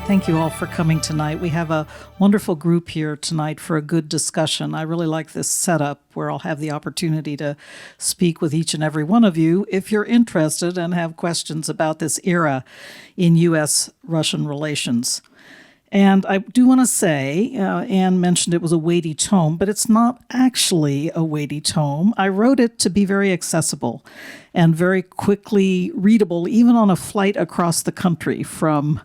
Thank you all for coming tonight. We have a wonderful group here tonight for a good discussion. I really like this setup where I'll have the opportunity to speak with each and every one of you if you're interested and have questions about this era in U.S.-Russian relations. And I do want to say, Anne mentioned it was a weighty tome, but it's not actually a weighty tome. I wrote it to be very accessible and very quickly readable, even on a flight across the country from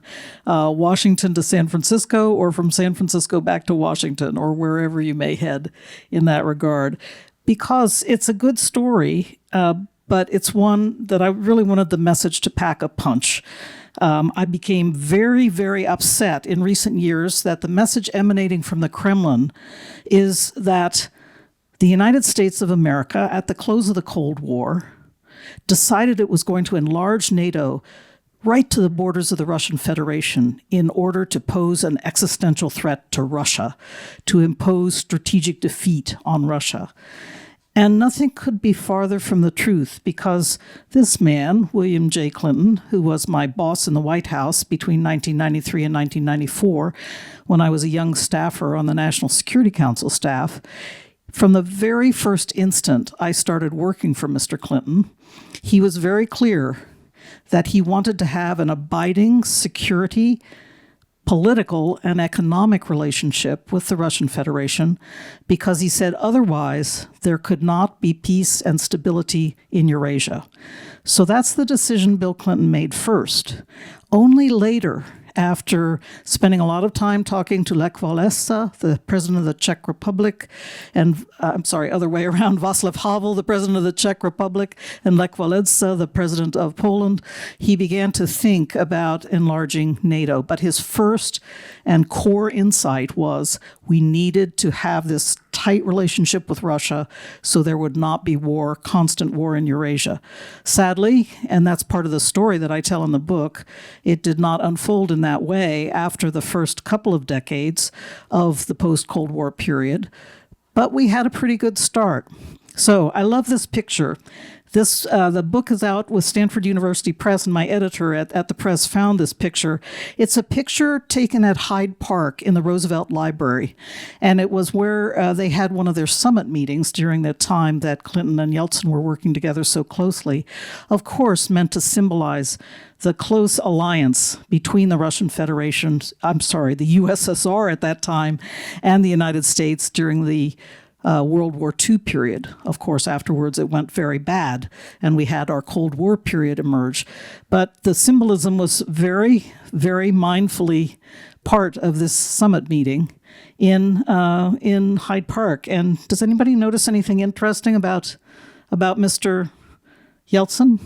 Washington to San Francisco or from San Francisco back to Washington or wherever you may head in that regard, because it's a good story, but it's one that I really wanted the message to pack a punch. I became very, very upset in recent years that the message emanating from the Kremlin is that the United States of America, at the close of the Cold War, decided it was going to enlarge NATO right to the borders of the Russian Federation in order to pose an existential threat to Russia, to impose strategic defeat on Russia. And nothing could be farther from the truth, because this man, William J. Clinton, who was my boss in the White House between 1993 and 1994, when I was a young staffer on the National Security Council staff, from the very first instant I started working for Mr. Clinton, he was very clear that he wanted to have an abiding security, political and economic relationship with the Russian Federation, because he said otherwise there could not be peace and stability in Eurasia. So that's the decision Bill Clinton made first. Only later, after spending a lot of time talking to Lech Walesa, the president of the Czech Republic, and other way around, Václav Havel, the president of the Czech Republic, and Lech Walesa, the president of Poland, he began to think about enlarging NATO. But his first and core insight was we needed to have this tight relationship with Russia so there would not be war, constant war in Eurasia. Sadly, and that's part of the story that I tell in the book, it did not unfold in that way after the first couple of decades of the post-Cold War period, but we had a pretty good start. So I love this picture. The book is out with Stanford University Press, and my editor at the press found this picture. It's a picture taken at Hyde Park in the Roosevelt Library, and it was where they had one of their summit meetings during the time that Clinton and Yeltsin were working together so closely, of course meant to symbolize the close alliance between the Russian Federation, the USSR at that time, and the United States during the World War II period. Of course, afterwards it went very bad, and we had our Cold War period emerge. But the symbolism was very, very mindfully part of this summit meeting in Hyde Park. And does anybody notice anything interesting about Mr. Yeltsin?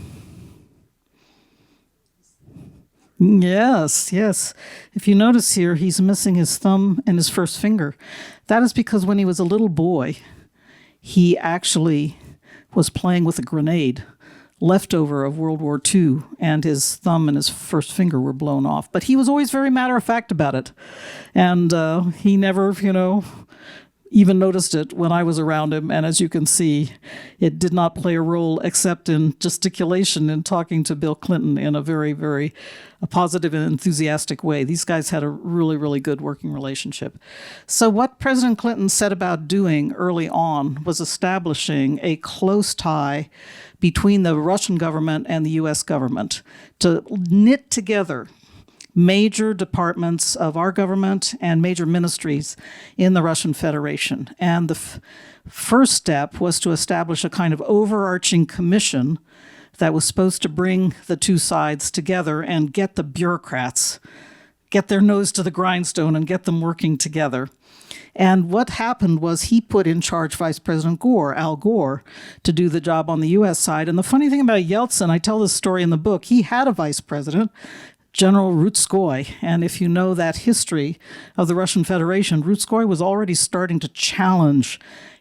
Yes. If you notice here, he's missing his thumb and his first finger. That is because when he was a little boy, he actually was playing with a grenade leftover of World War II, and his thumb and his first finger were blown off. But he was always very matter-of-fact about it. And he never, even noticed it when I was around him. And as you can see, it did not play a role except in gesticulation in talking to Bill Clinton in a very, very positive and enthusiastic way. These guys had a really, really good working relationship. So what President Clinton set about doing early on was establishing a close tie between the Russian government and the U.S. government to knit together major departments of our government and major ministries in the Russian Federation. And the first step was to establish a kind of overarching commission that was supposed to bring the two sides together and get the bureaucrats, get their nose to the grindstone and get them working together. And what happened was he put in charge Vice President Gore, Al Gore, to do the job on the U.S. side. And the funny thing about Yeltsin, I tell this story in the book, he had a vice president, General Rutskoy, and if you know that history of the Russian Federation, Rutskoy was already starting to challenge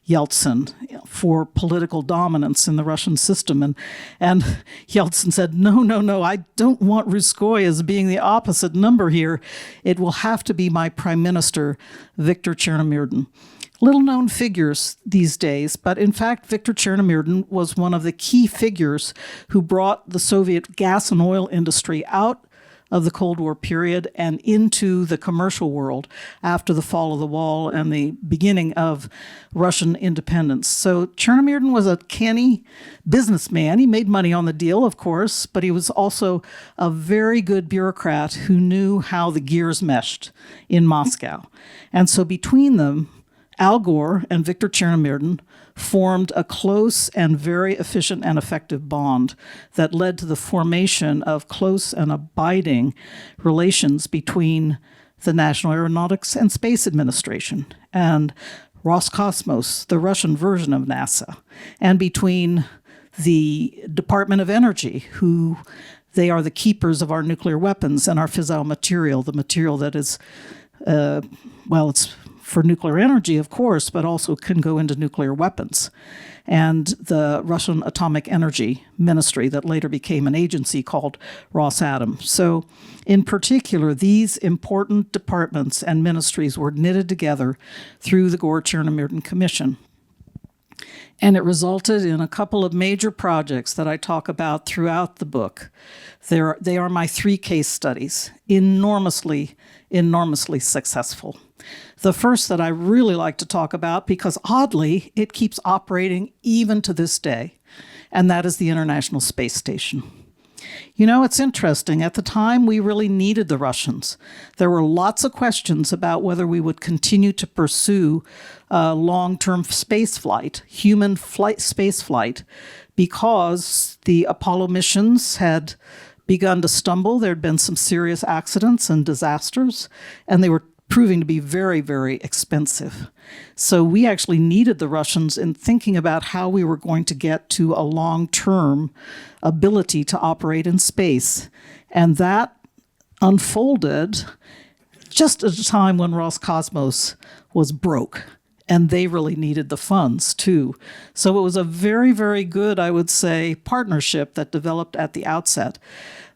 Yeltsin for political dominance in the Russian system. And Yeltsin said, no, I don't want Rutskoy as being the opposite number here. It will have to be my prime minister, Viktor Chernomyrdin. Little-known figures these days, but in fact, Viktor Chernomyrdin was one of the key figures who brought the Soviet gas and oil industry out of the Cold War period and into the commercial world after the fall of the wall and the beginning of Russian independence. So Chernomyrdin was a canny businessman. He made money on the deal, of course, but he was also a very good bureaucrat who knew how the gears meshed in Moscow. And so between them, Al Gore and Viktor Chernomyrdin formed a close and very efficient and effective bond that led to the formation of close and abiding relations between the National Aeronautics and Space Administration and Roscosmos, the Russian version of NASA, and between the Department of Energy, who they are the keepers of our nuclear weapons and our fissile material, the material that is, it's for nuclear energy, of course, but also can go into nuclear weapons. And the Russian Atomic Energy Ministry that later became an agency called Rosatom. So in particular, these important departments and ministries were knitted together through the Gore-Chernomyrdin Commission. And it resulted in a couple of major projects that I talk about throughout the book. They are my 3 case studies, enormously successful. The first that I really like to talk about, because oddly, it keeps operating even to this day, and that is the International Space Station. You know, it's interesting. At the time, we really needed the Russians. There were lots of questions about whether we would continue to pursue long-term space flight, human space flight, because the Apollo missions had begun to stumble. There had been some serious accidents and disasters, and they were proving to be very, very expensive. So we actually needed the Russians in thinking about how we were going to get to a long-term ability to operate in space. And that unfolded just at a time when Roscosmos was broke. And they really needed the funds, too. So it was a very, very good, I would say, partnership that developed at the outset.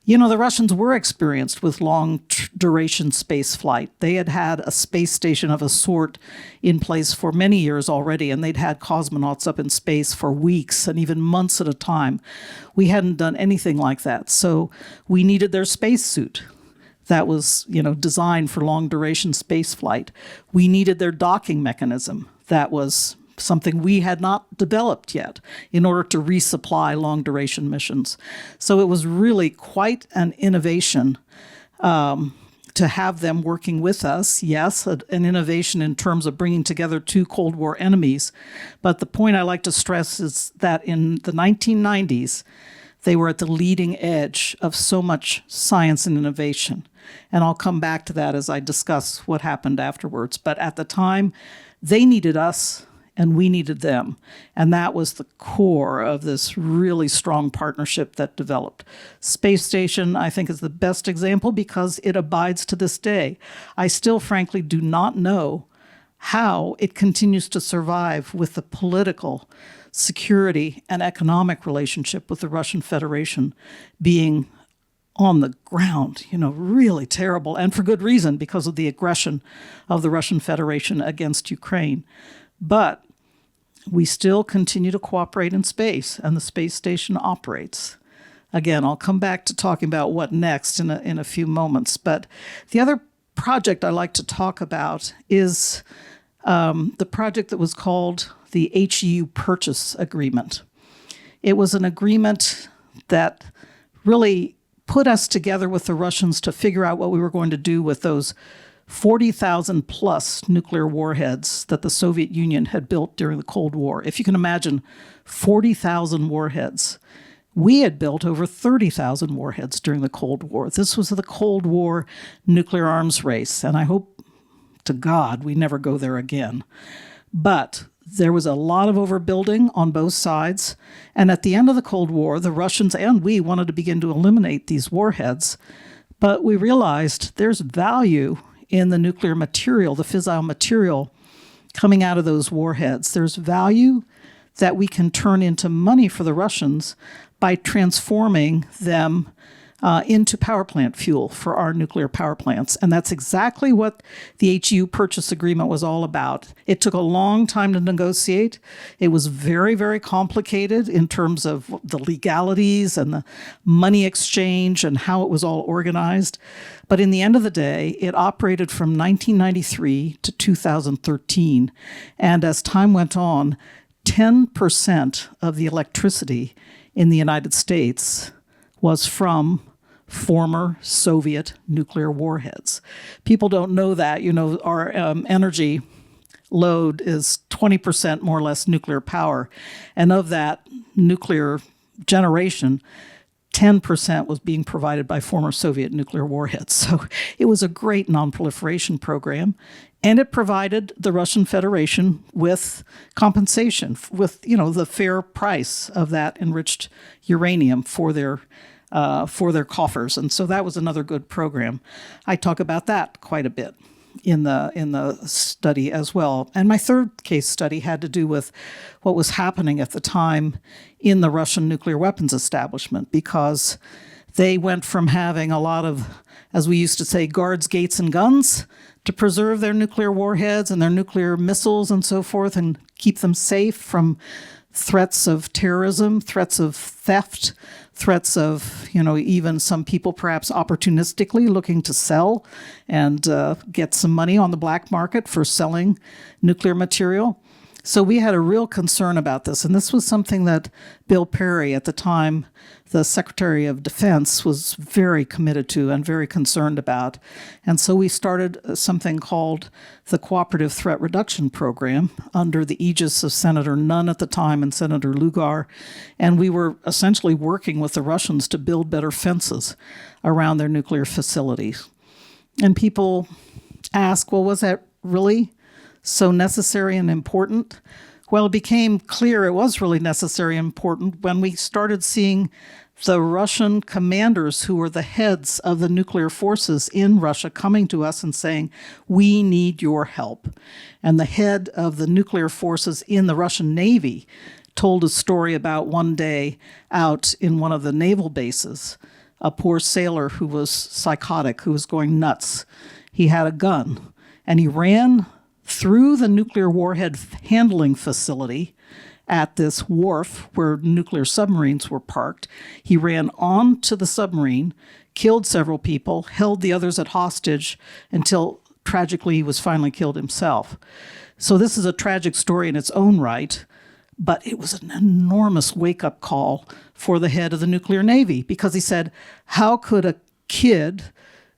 You know, the Russians were experienced with long-duration space flight. They had had a space station of a sort in place for many years already, and they'd had cosmonauts up in space for weeks and even months at a time. We hadn't done anything like that, so we needed their spacesuit. That was, designed for long-duration space flight. We needed their docking mechanism. That was something we had not developed yet in order to resupply long-duration missions. So it was really quite an innovation to have them working with us. Yes, an innovation in terms of bringing together 2 Cold War enemies. But the point I like to stress is that in the 1990s, they were at the leading edge of so much science and innovation. And I'll come back to that as I discuss what happened afterwards. But at the time, they needed us and we needed them. And that was the core of this really strong partnership that developed. Space Station, I think, is the best example because it abides to this day. I still, frankly, do not know how it continues to survive with the political, security, and economic relationship with the Russian Federation being on the ground, really terrible, and for good reason, because of the aggression of the Russian Federation against Ukraine. But we still continue to cooperate in space, and the space station operates. Again, I'll come back to talking about what next in a few moments. But the other project I like to talk about is the project that was called the HEU Purchase Agreement. It was an agreement that really put us together with the Russians to figure out what we were going to do with those 40,000 plus nuclear warheads that the Soviet Union had built during the Cold War. If you can imagine 40,000 warheads. We had built over 30,000 warheads during the Cold War. This was the Cold War nuclear arms race, and I hope to God we never go there again. But there was a lot of overbuilding on both sides, and at the end of the Cold War, the Russians and we wanted to begin to eliminate these warheads, but we realized there's value in the nuclear material, the fissile material coming out of those warheads. There's value that we can turn into money for the Russians by transforming them into power plant fuel for our nuclear power plants. And that's exactly what the HEU purchase agreement was all about. It took a long time to negotiate. It was very, very complicated in terms of the legalities and the money exchange and how it was all organized. But in the end of the day, it operated from 1993 to 2013. And as time went on, 10% of the electricity in the United States was from former Soviet nuclear warheads. People don't know that. You know, our energy load is 20% more or less nuclear power. And of that nuclear generation, 10% was being provided by former Soviet nuclear warheads. So it was a great nonproliferation program. And it provided the Russian Federation with compensation, with, you know, the fair price of that enriched uranium for their coffers. And so that was another good program. I talk about that quite a bit in the study as well. And my third case study had to do with what was happening at the time in the Russian nuclear weapons establishment, because they went from having a lot of, as we used to say, guards, gates, and guns to preserve their nuclear warheads and their nuclear missiles and so forth and keep them safe from threats of terrorism, threats of theft, threats of, you know, even some people perhaps opportunistically looking to sell and get some money on the black market for selling nuclear material. So we had a real concern about this. And this was something that Bill Perry, at the time, the Secretary of Defense, was very committed to and very concerned about. And so we started something called the Cooperative Threat Reduction Program under the aegis of Senator Nunn at the time and Senator Lugar. And we were essentially working with the Russians to build better fences around their nuclear facilities. And people ask, well, was that really so necessary and important? Well, it became clear it was really necessary and important when we started seeing the Russian commanders who were the heads of the nuclear forces in Russia coming to us and saying, we need your help. And the head of the nuclear forces in the Russian Navy told a story about one day out in one of the naval bases, a poor sailor who was psychotic, who was going nuts. He had a gun, and he ran through the nuclear warhead handling facility at this wharf where nuclear submarines were parked. He ran onto the submarine, killed several people, held the others at hostage until tragically he was finally killed himself. So this is a tragic story in its own right, but it was an enormous wake-up call for the head of the nuclear navy, because he said, how could a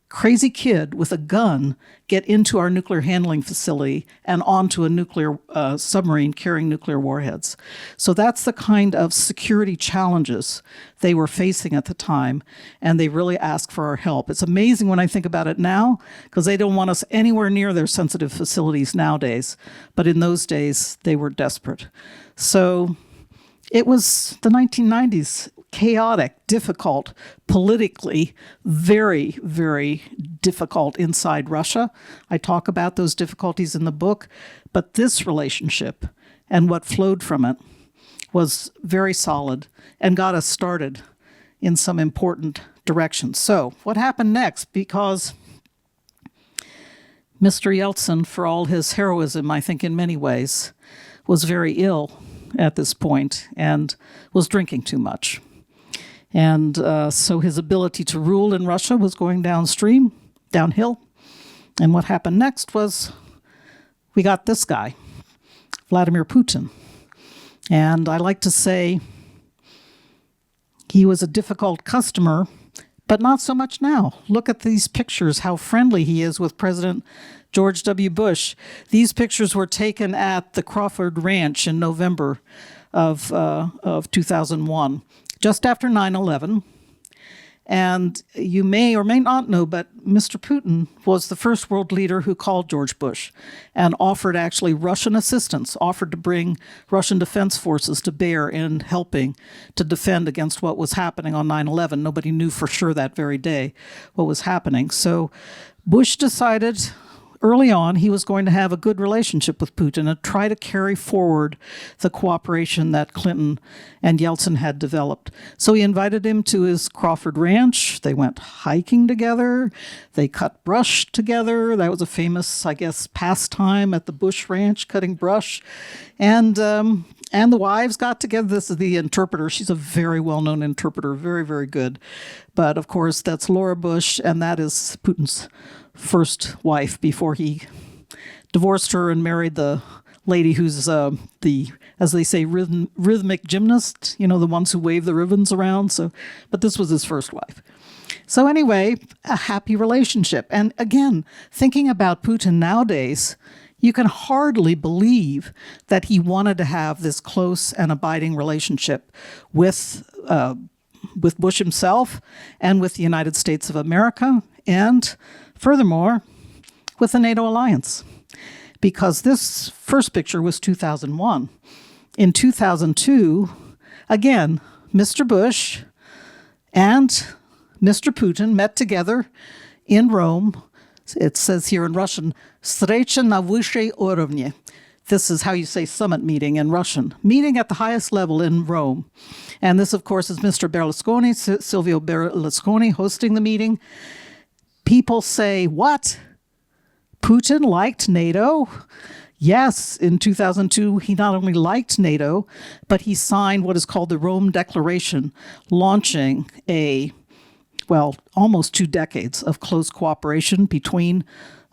crazy kid with a gun get into our nuclear handling facility and onto a nuclear submarine carrying nuclear warheads? So that's the kind of security challenges they were facing at the time, and they really asked for our help. It's amazing when I think about it now, because they don't want us anywhere near their sensitive facilities nowadays. But in those days, they were desperate. So it was the 1990s. Chaotic, difficult, politically very, very difficult inside Russia. I talk about those difficulties in the book, but this relationship and what flowed from it was very solid and got us started in some important directions. So what happened next? Because Mr. Yeltsin, for all his heroism, I think in many ways, was very ill at this point and was drinking too much. And so his ability to rule in Russia was going downhill. And what happened next was we got this guy, Vladimir Putin. And I like to say he was a difficult customer, but not so much now. Look at these pictures, how friendly he is with President George W. Bush. These pictures were taken at the Crawford Ranch in November of 2001. Just after 9/11, and you may or may not know, but Mr. Putin was the first world leader who called George Bush and offered actually Russian assistance, offered to bring Russian defense forces to bear in helping to defend against what was happening on 9/11. Nobody knew for sure that very day what was happening. So Bush decided early on, he was going to have a good relationship with Putin and try to carry forward the cooperation that Clinton and Yeltsin had developed. So he invited him to his Crawford Ranch. They went hiking together. They cut brush together. That was a famous, I guess, pastime at the Bush Ranch, cutting brush. And the wives got together. This is the interpreter. She's a very well-known interpreter, very, very good. But of course, that's Laura Bush, and that is Putin's first wife before he divorced her and married the lady who's as they say, rhythmic gymnast, the ones who wave the ribbons around. But this was his first wife. So anyway, a happy relationship. And again, thinking about Putin nowadays, you can hardly believe that he wanted to have this close and abiding relationship with Bush himself and with the United States of America, and furthermore, with the NATO alliance. Because this first picture was 2001. In 2002, again, Mr. Bush and Mr. Putin met together in Rome. It says here in Russian, "Встреча на высшей уровне." This is how you say summit meeting in Russian. Meeting at the highest level in Rome. And this, of course, is Mr. Berlusconi, Silvio Berlusconi, hosting the meeting. People say, what? Putin liked NATO? Yes, in 2002, he not only liked NATO, but he signed what is called the Rome Declaration, launching almost 2 decades of close cooperation between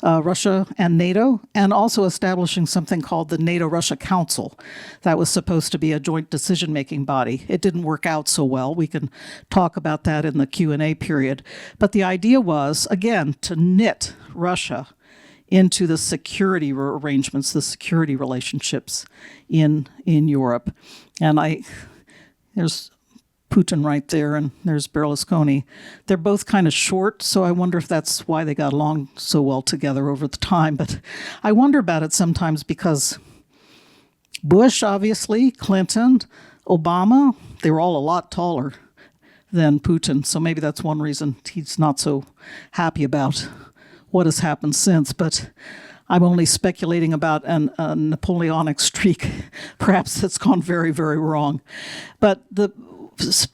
Russia and NATO, and also establishing something called the NATO-Russia Council. That was supposed to be a joint decision-making body. It didn't work out so well. We can talk about that in the Q&A period. But the idea was, again, to knit Russia into the security arrangements, the security relationships in Europe. And there's Putin right there, and there's Berlusconi. They're both kind of short, so I wonder if that's why they got along so well together over the time. But I wonder about it sometimes because Bush, obviously, Clinton, Obama, they were all a lot taller than Putin. So maybe that's one reason he's not so happy about what has happened since. But I'm only speculating about a Napoleonic streak, perhaps that's gone very, very wrong. But the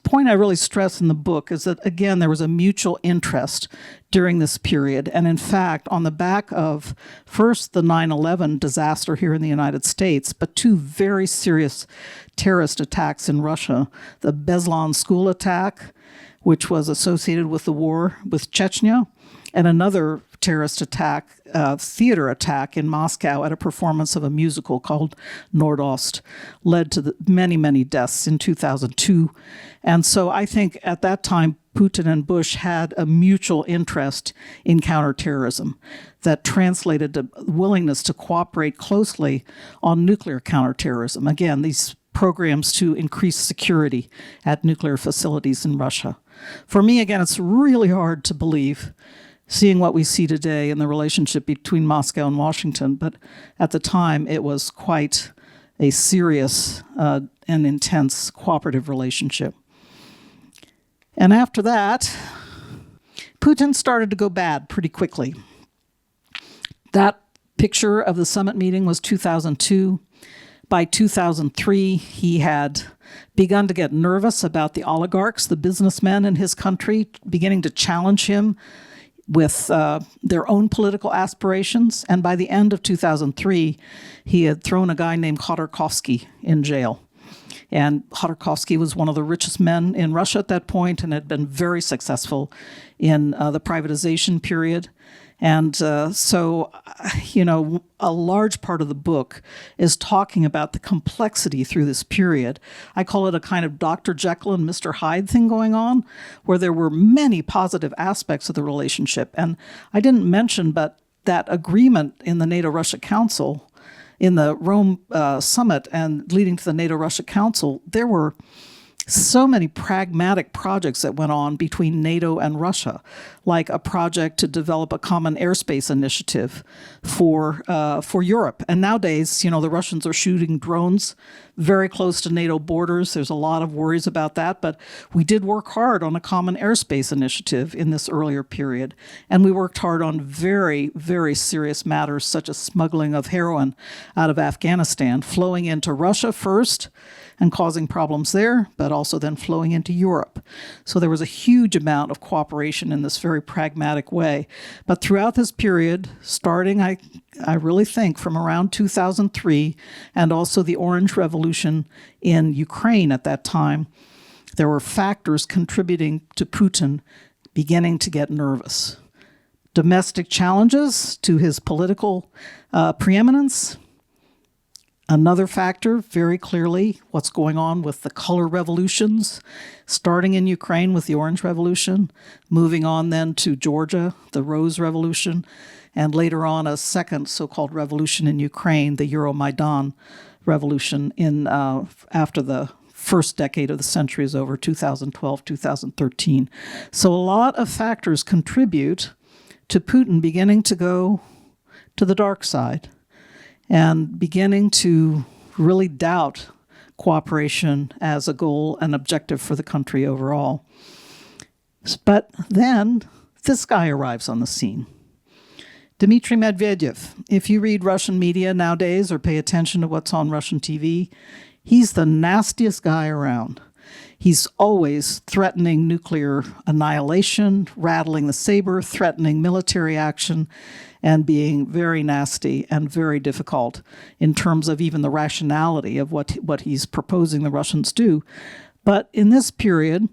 point I really stress in the book is that, again, there was a mutual interest during this period. And in fact, on the back of first the 9/11 disaster here in the United States, but 2 very serious terrorist attacks in Russia, the Beslan school attack, which was associated with the war with Chechnya, and another terrorist attack, theater attack in Moscow at a performance of a musical called Nordost, led to many, many deaths in 2002. And so I think at that time, Putin and Bush had a mutual interest in counterterrorism that translated to willingness to cooperate closely on nuclear counterterrorism. Again, these programs to increase security at nuclear facilities in Russia. For me, again, it's really hard to believe, seeing what we see today in the relationship between Moscow and Washington, but at the time it was quite a serious and intense cooperative relationship. And after that, Putin started to go bad pretty quickly. That picture of the summit meeting was 2002. By 2003, he had begun to get nervous about the oligarchs, the businessmen in his country, beginning to challenge him with their own political aspirations. And by the end of 2003, he had thrown a guy named Khodorkovsky in jail. And Khodorkovsky was one of the richest men in Russia at that point and had been very successful in the privatization period. And so, a large part of the book is talking about the complexity through this period. I call it a kind of Dr. Jekyll and Mr. Hyde thing going on, where there were many positive aspects of the relationship. And I didn't mention, but that agreement in the NATO-Russia Council, in the Rome summit and leading to the NATO-Russia Council, there were so many pragmatic projects that went on between NATO and Russia, like a project to develop a common airspace initiative for Europe. And nowadays, you know, the Russians are shooting drones very close to NATO borders. There's a lot of worries about that, but we did work hard on a common airspace initiative in this earlier period. And we worked hard on very, very serious matters such as smuggling of heroin out of Afghanistan, flowing into Russia first and causing problems there, but also then flowing into Europe. So there was a huge amount of cooperation in this very pragmatic way. But throughout this period, starting, I really think, from around 2003, and also the Orange Revolution in Ukraine at that time, there were factors contributing to Putin beginning to get nervous. Domestic challenges to his political preeminence. Another factor, very clearly, what's going on with the color revolutions, starting in Ukraine with the Orange Revolution, moving on then to Georgia, the Rose Revolution, and later on a second so-called revolution in Ukraine, the Euromaidan Revolution after the first decade of the century is over, 2012, 2013. So a lot of factors contribute to Putin beginning to go to the dark side and beginning to really doubt cooperation as a goal and objective for the country overall. But then this guy arrives on the scene. Dmitry Medvedev. If you read Russian media nowadays or pay attention to what's on Russian TV, he's the nastiest guy around. He's always threatening nuclear annihilation, rattling the saber, threatening military action, and being very nasty and very difficult in terms of even the rationality of what he's proposing the Russians do. But in this period,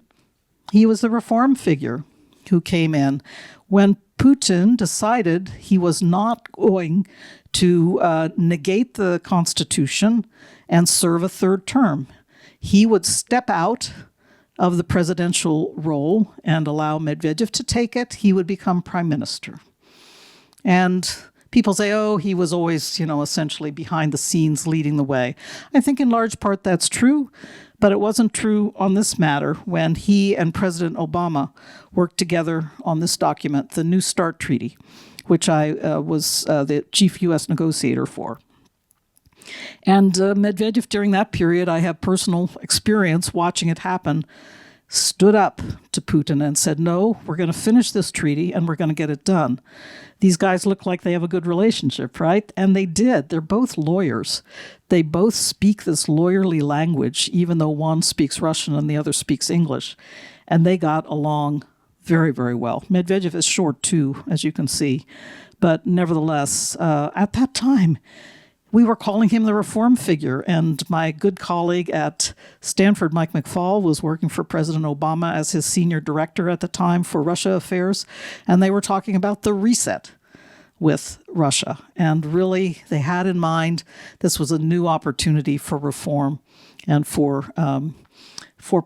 he was the reform figure who came in when Putin decided he was not going to negate the Constitution and serve a third term. He would step out of the presidential role and allow Medvedev to take it. He would become prime minister. And people say, oh, he was always, essentially behind the scenes leading the way. I think in large part that's true, but it wasn't true on this matter when he and President Obama worked together on this document, the New START Treaty, which I was the chief U.S. negotiator for. And Medvedev, during that period, I have personal experience watching it happen, stood up to Putin and said, no, we're going to finish this treaty and we're going to get it done. These guys look like they have a good relationship, right? And they did. They're both lawyers. They both speak this lawyerly language, even though one speaks Russian and the other speaks English. And they got along very, very well. Medvedev is short, too, as you can see. But nevertheless, at that time, we were calling him the reform figure, and my good colleague at Stanford, Mike McFaul, was working for President Obama as his senior director at the time for Russia affairs, and they were talking about the reset with Russia. And really, they had in mind this was a new opportunity for reform and for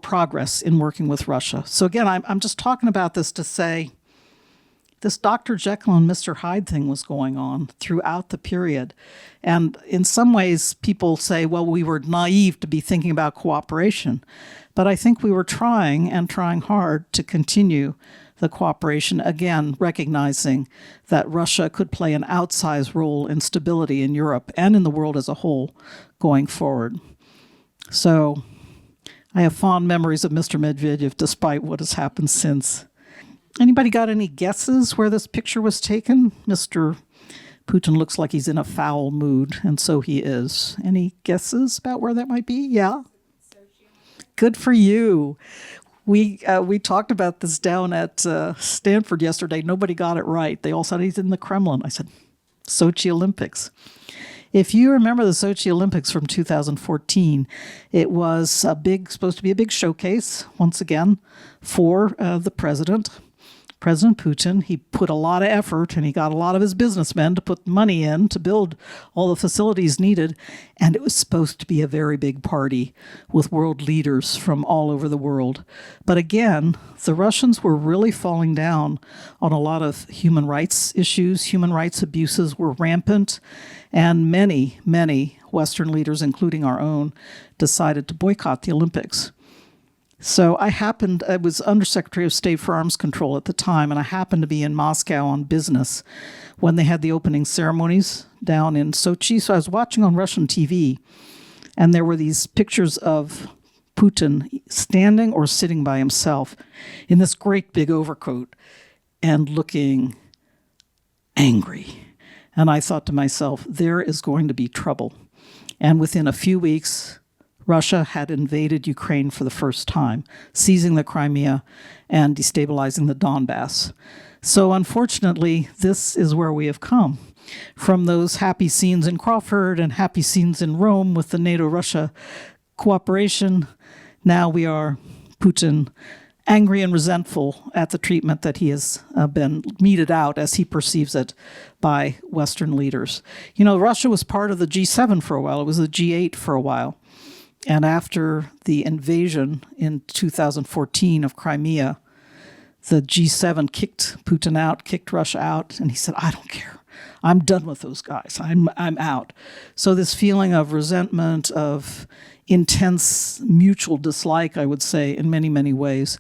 progress in working with Russia. So again, I'm just talking about this to say this Dr. Jekyll and Mr. Hyde thing was going on throughout the period. And in some ways, people say, well, we were naive to be thinking about cooperation. But I think we were trying hard to continue the cooperation, again, recognizing that Russia could play an outsized role in stability in Europe and in the world as a whole going forward. So I have fond memories of Mr. Medvedev, despite what has happened since. Anybody got any guesses where this picture was taken? Mr. Putin looks like he's in a foul mood, and so he is. Any guesses about where that might be? Yeah? Good for you. We talked about this down at Stanford yesterday. Nobody got it right. They all said he's in the Kremlin. I said, Sochi Olympics. If you remember the Sochi Olympics from 2014, it was supposed to be a big showcase, once again, for the President Putin. He put a lot of effort and he got a lot of his businessmen to put money in to build all the facilities needed. And it was supposed to be a very big party with world leaders from all over the world. But again, the Russians were really falling down on a lot of human rights issues. Human rights abuses were rampant. And many, many Western leaders, including our own, decided to boycott the Olympics. So I was Undersecretary of State for Arms Control at the time, and I happened to be in Moscow on business when they had the opening ceremonies down in Sochi. So I was watching on Russian TV, and there were these pictures of Putin standing or sitting by himself in this great big overcoat and looking angry. And I thought to myself, there is going to be trouble. And within a few weeks, Russia had invaded Ukraine for the first time, seizing the Crimea and destabilizing the Donbass. So unfortunately, this is where we have come. From those happy scenes in Crawford and happy scenes in Rome with the NATO-Russia cooperation, now we are Putin, angry and resentful at the treatment that he has been meted out, as he perceives it, by Western leaders. You know, Russia was part of the G7 for a while. It was the G8 for a while. And after the invasion in 2014 of Crimea, the G7 kicked Putin out, kicked Russia out, and he said, I don't care. I'm done with those guys. I'm out. So this feeling of resentment, of intense mutual dislike, I would say, in many, many ways,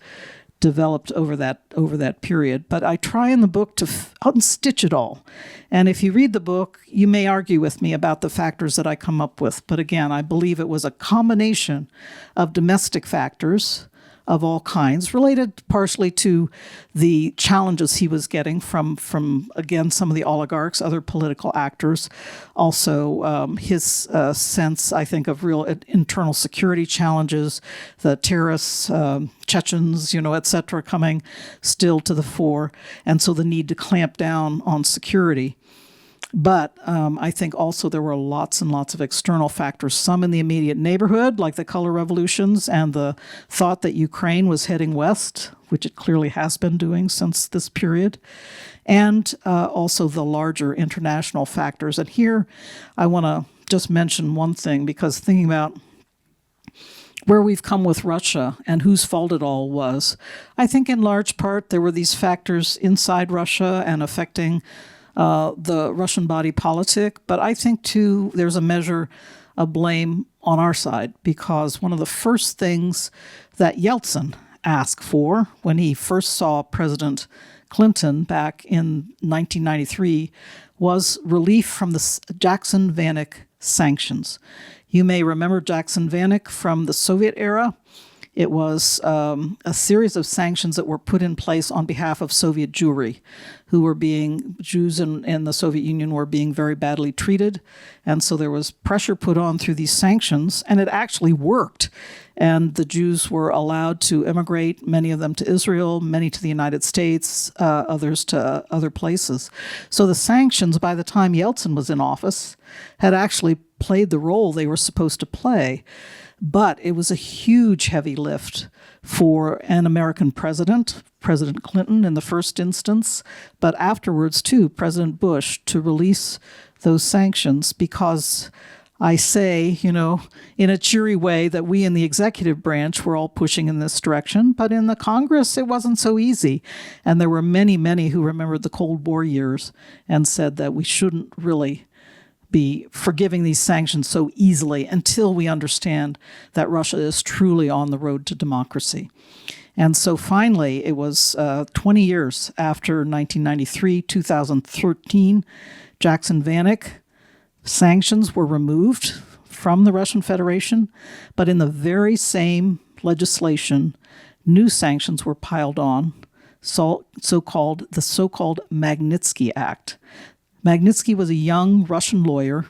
developed over that period. But I try in the book to unstitch it all. And if you read the book, you may argue with me about the factors that I come up with. But again, I believe it was a combination of domestic factors of all kinds, related partially to the challenges he was getting from again, some of the oligarchs, other political actors. Also, his sense, I think, of real internal security challenges, the terrorists, Chechens, et cetera, coming still to the fore. And so the need to clamp down on security. But I think also there were lots and lots of external factors, some in the immediate neighborhood, like the color revolutions and the thought that Ukraine was heading west, which it clearly has been doing since this period, and also the larger international factors. And here I want to just mention one thing, because thinking about where we've come with Russia and whose fault it all was, I think in large part there were these factors inside Russia and affecting the Russian body politic. But I think, too, there's a measure of blame on our side, because one of the first things that Yeltsin asked for when he first saw President Clinton back in 1993 was relief from the Jackson-Vanik sanctions. You may remember Jackson-Vanik from the Soviet era. It was a series of sanctions that were put in place on behalf of Soviet Jewry, Jews in the Soviet Union were being very badly treated. And so there was pressure put on through these sanctions, and it actually worked. And the Jews were allowed to immigrate, many of them to Israel, many to the United States, others to other places. So the sanctions, by the time Yeltsin was in office, had actually played the role they were supposed to play. But it was a huge heavy lift for an American president, President Clinton in the first instance, but afterwards too, President Bush, to release those sanctions, because I say, in a cheery way, that we in the executive branch were all pushing in this direction, but in the Congress it wasn't so easy. And there were many, many who remembered the Cold War years and said that we shouldn't really be forgiving these sanctions so easily until we understand that Russia is truly on the road to democracy. And so finally, it was 20 years after 1993, 2013, Jackson-Vanik sanctions were removed from the Russian Federation, but in the very same legislation, new sanctions were piled on, the so-called Magnitsky Act. Magnitsky was a young Russian lawyer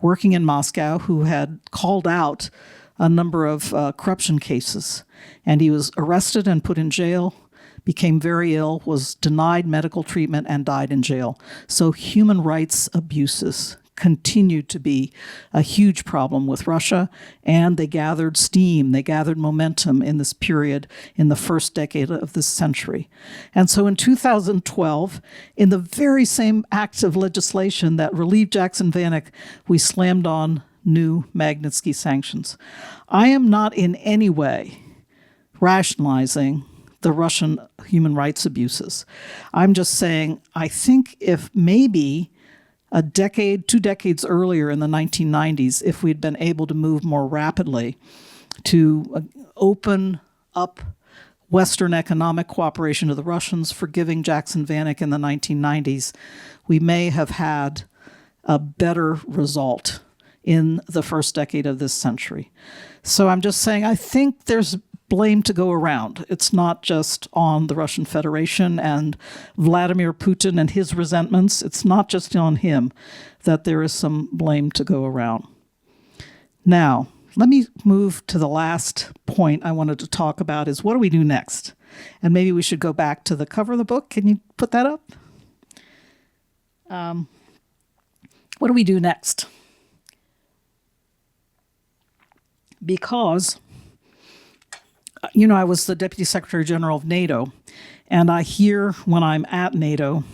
working in Moscow who had called out a number of corruption cases. And he was arrested and put in jail, became very ill, was denied medical treatment, and died in jail. So human rights abuses continued to be a huge problem with Russia, and they gathered steam, they gathered momentum in this period in the first decade of this century. And so in 2012, in the very same act of legislation that relieved Jackson-Vanik, we slammed on new Magnitsky sanctions. I am not in any way rationalizing the Russian human rights abuses. I'm just saying, I think if maybe a decade, 2 decades earlier in the 1990s, if we'd been able to move more rapidly to open up Western economic cooperation to the Russians for giving Jackson Vanik in the 1990s, we may have had a better result in the first decade of this century. So I'm just saying, I think there's blame to go around. It's not just on the Russian Federation and Vladimir Putin and his resentments. It's not just on him that there is some blame to go around. Now, let me move to the last point I wanted to talk about is what do we do next? And maybe we should go back to the cover of the book. Can you put that up? What do we do next? Because, I was the Deputy Secretary General of NATO, and I hear when I'm at NATO,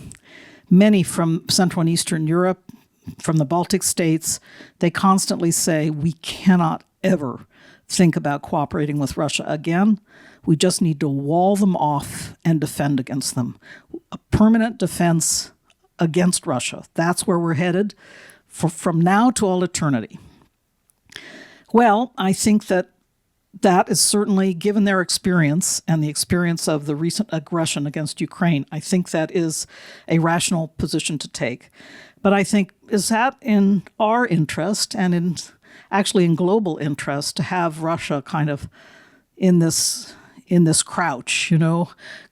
many from Central and Eastern Europe, from the Baltic states, they constantly say, we cannot ever think about cooperating with Russia again. We just need to wall them off and defend against them. A permanent defense against Russia. That's where we're headed from now to all eternity. Well, I think that is certainly, given their experience and the experience of the recent aggression against Ukraine, I think that is a rational position to take. But I think, is that in our interest and actually in global interest to have Russia kind of in this crouch,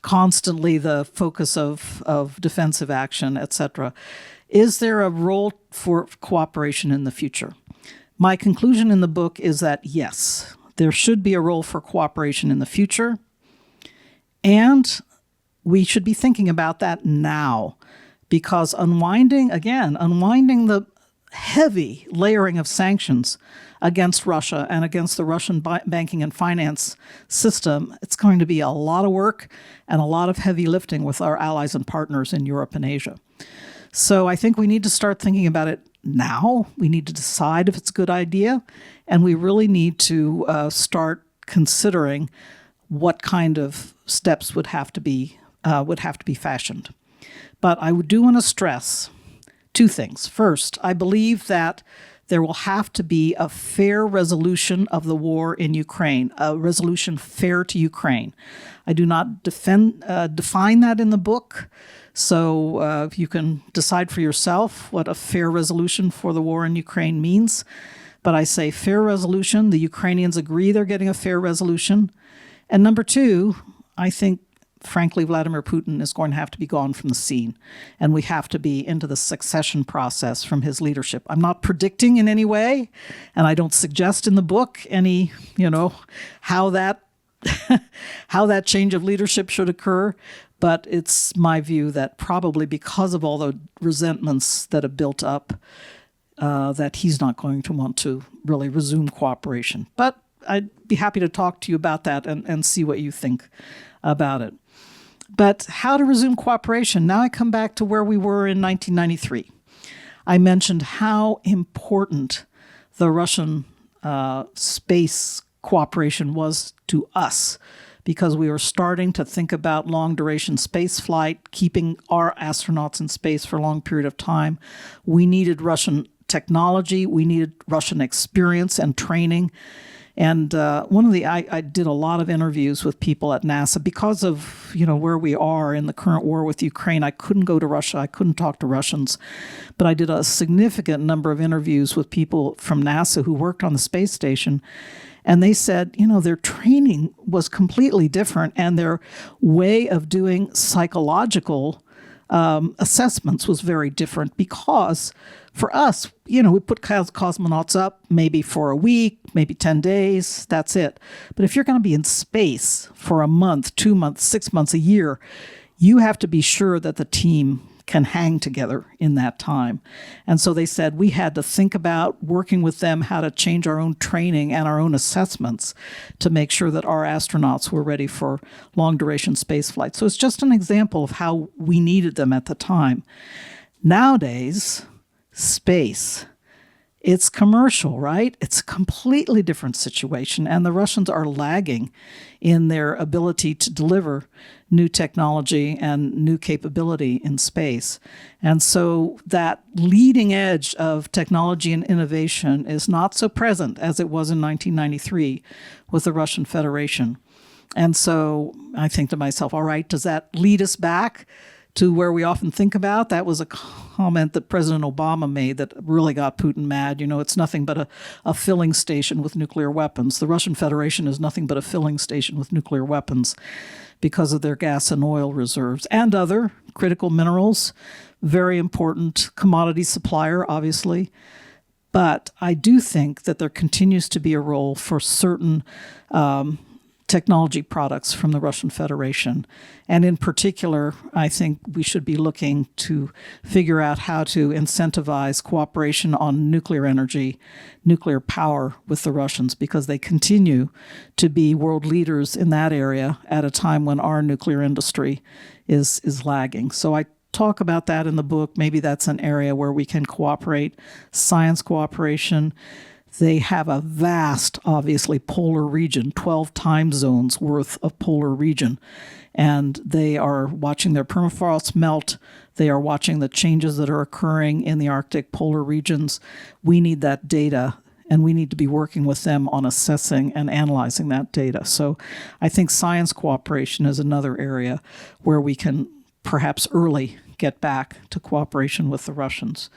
constantly the focus of defensive action, etc.? Is there a role for cooperation in the future? My conclusion in the book is that yes, there should be a role for cooperation in the future, and we should be thinking about that now, because unwinding the heavy layering of sanctions against Russia and against the Russian banking and finance system, it's going to be a lot of work and a lot of heavy lifting with our allies and partners in Europe and Asia. So I think we need to start thinking about it now. We need to decide if it's a good idea, and we really need to start considering what kind of steps would have to be fashioned. But I do want to stress two things. First, I believe that there will have to be a fair resolution of the war in Ukraine, a resolution fair to Ukraine. I do not define that in the book. So you can decide for yourself what a fair resolution for the war in Ukraine means. But I say fair resolution. The Ukrainians agree they're getting a fair resolution. And number two, I think, frankly, Vladimir Putin is going to have to be gone from the scene. And we have to be into the succession process from his leadership. I'm not predicting in any way, and I don't suggest in the book any, how that change of leadership should occur. But it's my view that probably because of all the resentments that have built up, that he's not going to want to really resume cooperation. But I'd be happy to talk to you about that and see what you think about it. But how to resume cooperation? Now I come back to where we were in 1993. I mentioned how important the Russian space cooperation was to us, because we were starting to think about long-duration space flight, keeping our astronauts in space for a long period of time. We needed Russian technology. We needed Russian experience and training. And I did a lot of interviews with people at NASA because of, where we are in the current war with Ukraine. I couldn't go to Russia. I couldn't talk to Russians. But I did a significant number of interviews with people from NASA who worked on the space station. And they said, their training was completely different, and their way of doing psychological assessments was very different, because for us, we put cosmonauts up maybe for a week, maybe 10 days, that's it. But if you're going to be in space for a month, 2 months, 6 months, a year, you have to be sure that the team can hang together in that time. And so they said we had to think about working with them how to change our own training and our own assessments to make sure that our astronauts were ready for long-duration space flight. So it's just an example of how we needed them at the time. Nowadays, space, it's commercial, right? It's a completely different situation, and the Russians are lagging in their ability to deliver new technology and new capability in space. And so that leading edge of technology and innovation is not so present as it was in 1993 with the Russian Federation. And so I think to myself, all right, does that lead us back to where we often think about? That was a comment that President Obama made that really got Putin mad. You know, it's nothing but a filling station with nuclear weapons. The Russian Federation is nothing but a filling station with nuclear weapons because of their gas and oil reserves and other critical minerals. Very important commodity supplier, obviously. But I do think that there continues to be a role for certain technology products from the Russian Federation. And in particular, I think we should be looking to figure out how to incentivize cooperation on nuclear energy, nuclear power with the Russians, because they continue to be world leaders in that area at a time when our nuclear industry is lagging. So I talk about that in the book. Maybe that's an area where we can cooperate, science cooperation. They have a vast, obviously, polar region, 12 time zones worth of polar region. And they are watching their permafrost melt. They are watching the changes that are occurring in the Arctic polar regions. We need that data, and we need to be working with them on assessing and analyzing that data. So I think science cooperation is another area where we can perhaps early get back to cooperation with the Russians.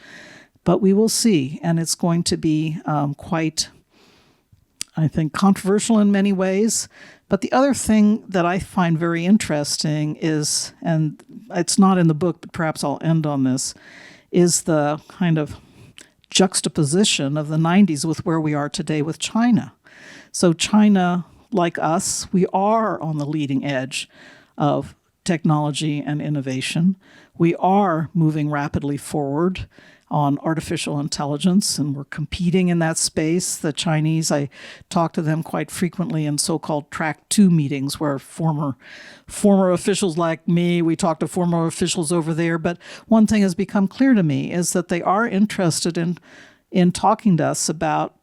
But we will see, and it's going to be quite, I think, controversial in many ways. But the other thing that I find very interesting is, and it's not in the book, but perhaps I'll end on this, is the kind of juxtaposition of the 90s with where we are today with China. So China, like us, we are on the leading edge of technology and innovation. We are moving rapidly forward on artificial intelligence, and we're competing in that space. The Chinese, I talk to them quite frequently in so-called Track 2 meetings where former officials like me, we talk to former officials over there. But one thing has become clear to me is that they are interested in talking to us about,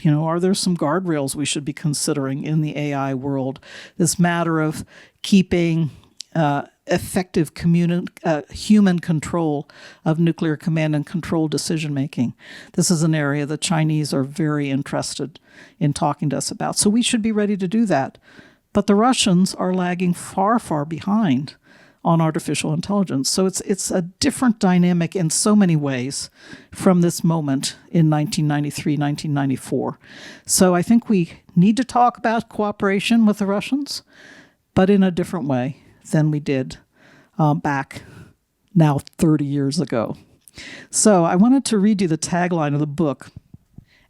you know, are there some guardrails we should be considering in the AI world? This matter of keeping effective human control of nuclear command and control decision-making. This is an area the Chinese are very interested in talking to us about. So we should be ready to do that. But the Russians are lagging far, far behind on artificial intelligence. So it's a different dynamic in so many ways from this moment in 1993, 1994. So I think we need to talk about cooperation with the Russians, but in a different way than we did back now 30 years ago. So I wanted to read you the tagline of the book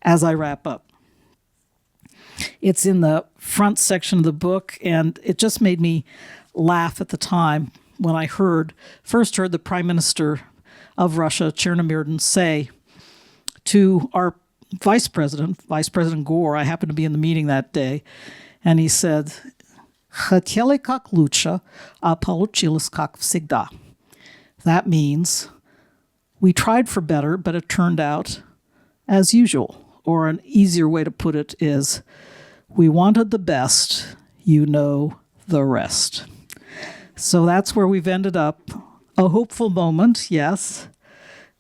as I wrap up. It's in the front section of the book, and it just made me laugh at the time when I first heard the Prime Minister of Russia, Chernomyrdin, say to our Vice President Gore, I happened to be in the meeting that day, and he said, «Хотели как лучше, а получилось как всегда». That means we tried for better, but it turned out as usual. Or an easier way to put it is, we wanted the best, you know the rest. So that's where we've ended up. A hopeful moment, yes.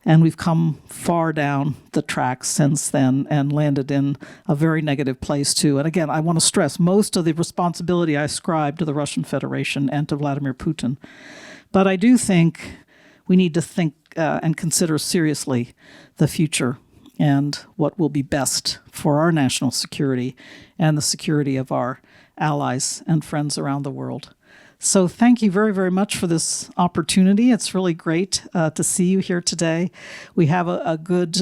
And we've come far down the track since then and landed in a very negative place, too. And again, I want to stress, most of the responsibility I ascribe to the Russian Federation and to Vladimir Putin. But I do think we need to think and consider seriously the future and what will be best for our national security and the security of our allies and friends around the world. So thank you very, very much for this opportunity. It's really great to see you here today. We have a good,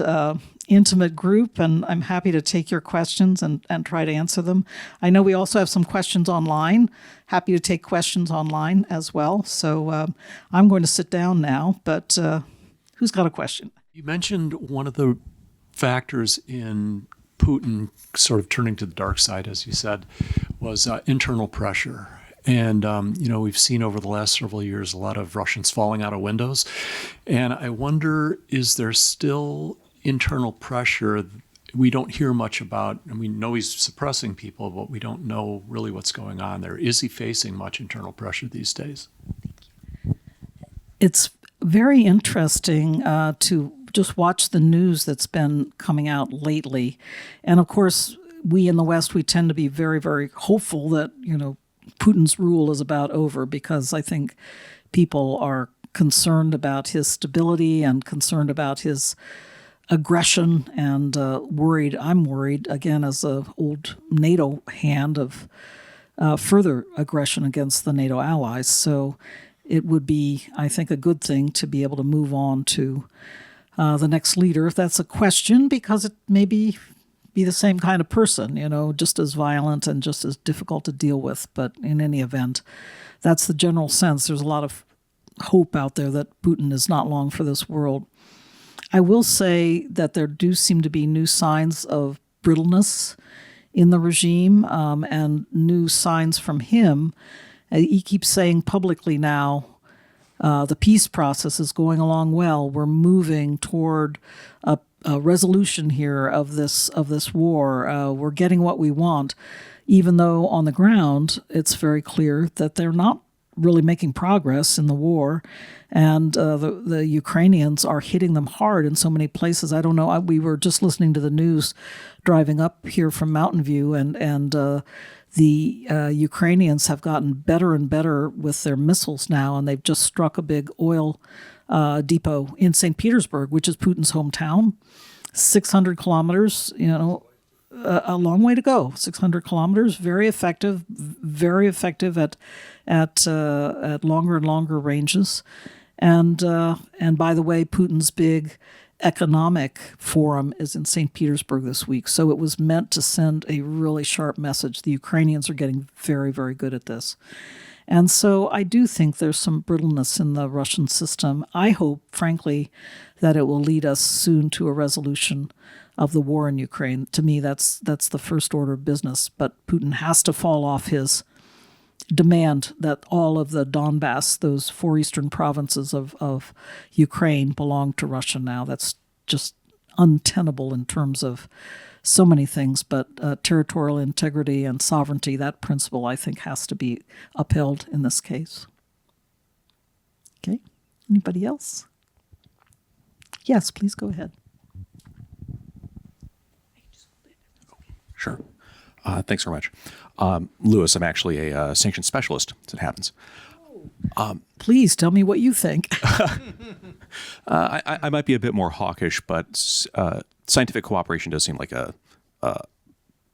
intimate group, and I'm happy to take your questions and try to answer them. I know we also have some questions online. Happy to take questions online as well. So I'm going to sit down now, but who's got a question? You mentioned one of the factors in Putin sort of turning to the dark side, as you said, was internal pressure. And, we've seen over the last several years a lot of Russians falling out of windows. And I wonder, is there still internal pressure we don't hear much about? And we know he's suppressing people, but we don't know really what's going on there. Is he facing much internal pressure these days? It's very interesting to just watch the news that's been coming out lately. And of course, we in the West, we tend to be very, very hopeful that, Putin's rule is about over, because I think people are concerned about his stability and concerned about his aggression and worried. I'm worried, again, as an old NATO hand, of further aggression against the NATO allies. So it would be, I think, a good thing to be able to move on to the next leader, if that's a question, because it may be the same kind of person, just as violent and just as difficult to deal with. But in any event, that's the general sense. There's a lot of hope out there that Putin is not long for this world. I will say that there do seem to be new signs of brittleness in the regime, and new signs from him. He keeps saying publicly now, the peace process is going along well. We're moving toward a resolution here of this war. We're getting what we want, even though on the ground it's very clear that they're not really making progress in the war, and the Ukrainians are hitting them hard in so many places. I don't know. We were just listening to the news driving up here from Mountain View, and the Ukrainians have gotten better and better with their missiles now, and they've just struck a big oil depot in St. Petersburg, which is Putin's hometown. 600 kilometers, a long way to go. 600 kilometers, very effective at longer and longer ranges. And by the way, Putin's big economic forum is in St. Petersburg this week. So it was meant to send a really sharp message. The Ukrainians are getting very, very good at this. And so I do think there's some brittleness in the Russian system. I hope, frankly, that it will lead us soon to a resolution of the war in Ukraine. To me, that's the first order of business. But Putin has to fall off his demand that all of the Donbass, those 4 eastern provinces of Ukraine, belong to Russia now. That's just untenable in terms of so many things, but territorial integrity and sovereignty, that principle, I think, has to be upheld in this case. Okay, anybody else? Yes, please go ahead. Sure. Thanks very much. Lewis, I'm actually a sanctions specialist, as it happens. Please tell me what you think. I might be a bit more hawkish, but scientific cooperation does seem like a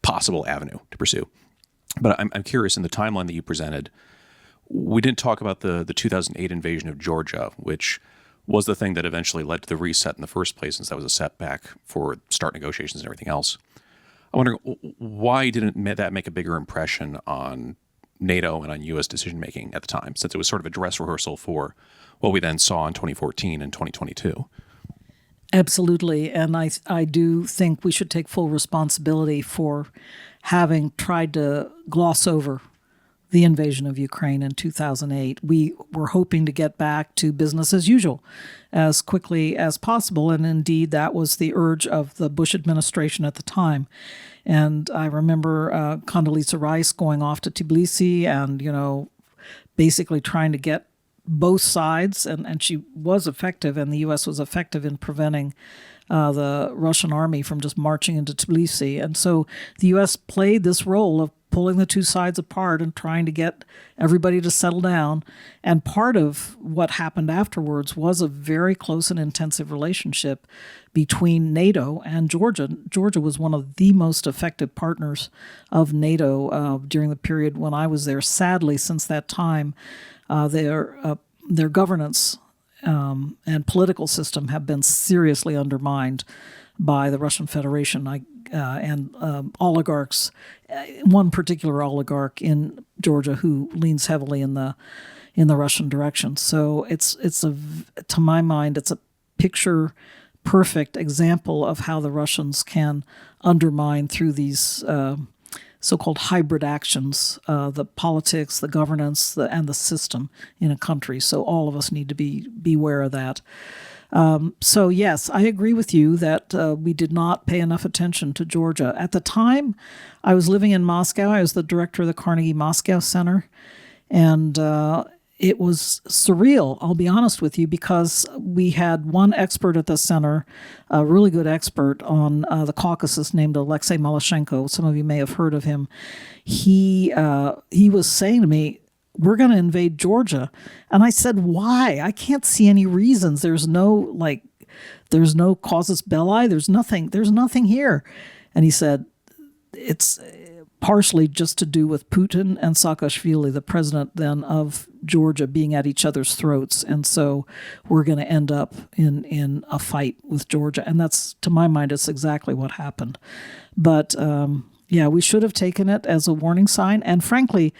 possible avenue to pursue. But I'm curious, in the timeline that you presented, we didn't talk about the 2008 invasion of Georgia, which was the thing that eventually led to the reset in the first place, since that was a setback for START negotiations and everything else. I wonder, why didn't that make a bigger impression on NATO and on U.S. decision-making at the time, since it was sort of a dress rehearsal for what we then saw in 2014 and 2022? Absolutely. And I do think we should take full responsibility for having tried to gloss over the invasion of Ukraine in 2008. We were hoping to get back to business as usual as quickly as possible. And indeed, that was the urge of the Bush administration at the time. And I remember Condoleezza Rice going off to Tbilisi and, basically trying to get both sides. And she was effective, and the U.S. was effective in preventing the Russian army from just marching into Tbilisi. And so the U.S. played this role of pulling the two sides apart and trying to get everybody to settle down. And part of what happened afterwards was a very close and intensive relationship between NATO and Georgia. Georgia was one of the most effective partners of NATO during the period when I was there. Sadly, since that time, their governance and political system have been seriously undermined by the Russian Federation and oligarchs. One particular oligarch in Georgia who leans heavily in the Russian direction. So it's to my mind, it's a picture perfect example of how the Russians can undermine through these so-called hybrid actions, the politics, the governance, and the system in a country. So all of us need to be aware of that. So yes, I agree with you that we did not pay enough attention to Georgia. At the time, I was living in Moscow. I was the director of the Carnegie Moscow Center. And it was surreal, I'll be honest with you, because we had one expert at the center, a really good expert on the Caucasus named Alexei Maloshenko. Some of you may have heard of him. He was saying to me, we're going to invade Georgia. And I said, why? I can't see any reasons. There's no casus belli. There's nothing here. And he said, it's partially just to do with Putin and Saakashvili, the president then of Georgia, being at each other's throats. And so we're going to end up in a fight with Georgia. And that's, to my mind, it's exactly what happened. But yeah, we should have taken it as a warning sign. And frankly,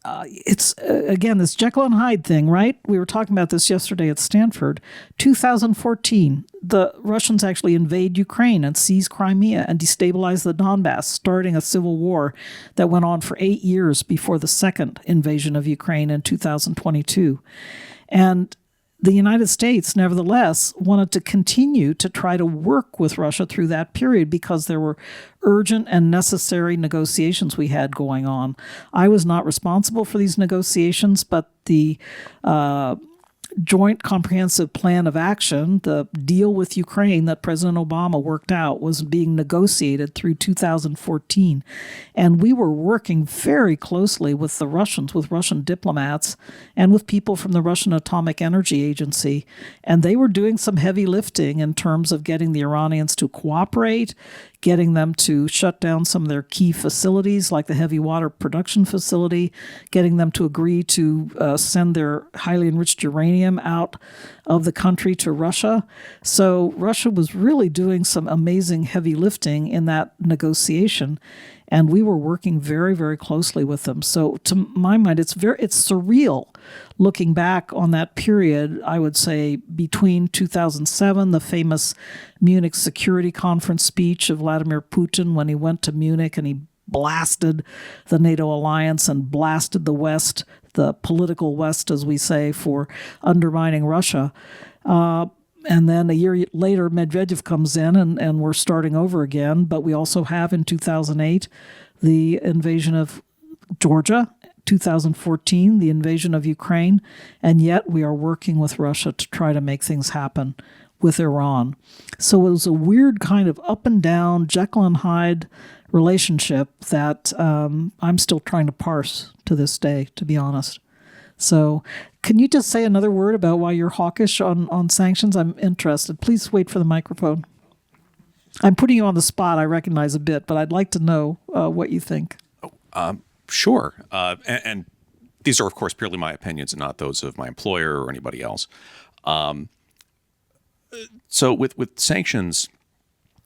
it's, again, this Jekyll and Hyde thing, right? We were talking about this yesterday at Stanford. 2014, the Russians actually invade Ukraine and seize Crimea and destabilize the Donbass, starting a civil war that went on for 8 years before the second invasion of Ukraine in 2022. And the United States, nevertheless, wanted to continue to try to work with Russia through that period because there were urgent and necessary negotiations we had going on. I was not responsible for these negotiations, but the Joint Comprehensive Plan of Action, the deal with Ukraine that President Obama worked out, was being negotiated through 2014. And we were working very closely with the Russians, with Russian diplomats, and with people from the Russian Atomic Energy Agency. And they were doing some heavy lifting in terms of getting the Iranians to cooperate, getting them to shut down some of their key facilities, like the heavy water production facility, getting them to agree to send their highly enriched uranium out of the country to Russia. So Russia was really doing some amazing heavy lifting in that negotiation, and we were working very, very closely with them. So to my mind, it's surreal looking back on that period. I would say between 2007, the famous Munich Security Conference speech of Vladimir Putin when he went to Munich and he blasted the NATO alliance and blasted the West, the political West, as we say, for undermining Russia. And then a year later, Medvedev comes in and we're starting over again. But we also have in 2008 the invasion of Georgia, 2014, the invasion of Ukraine. And yet we are working with Russia to try to make things happen with Iran. So it was a weird kind of up and down, Jekyll and Hyde relationship that I'm still trying to parse to this day, to be honest. So can you just say another word about why you're hawkish on sanctions? I'm interested. Please wait for the microphone. I'm putting you on the spot, I recognize a bit, but I'd like to know what you think. Sure. And these are, of course, purely my opinions and not those of my employer or anybody else. So with sanctions,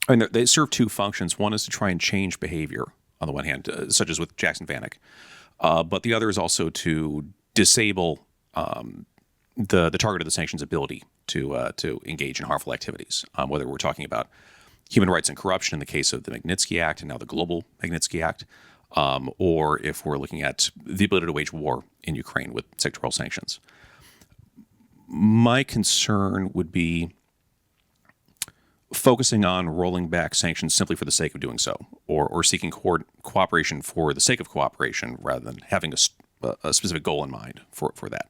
I mean, they serve two functions. One is to try and change behavior, on the one hand, such as with Jackson Vanik. But the other is also to disable the target of the sanctions' ability to engage in harmful activities, whether we're talking about human rights and corruption in the case of the Magnitsky Act and now the Global Magnitsky Act, or if we're looking at the ability to wage war in Ukraine with sectoral sanctions. My concern would be focusing on rolling back sanctions simply for the sake of doing so, or seeking cooperation for the sake of cooperation rather than having a specific goal in mind for that.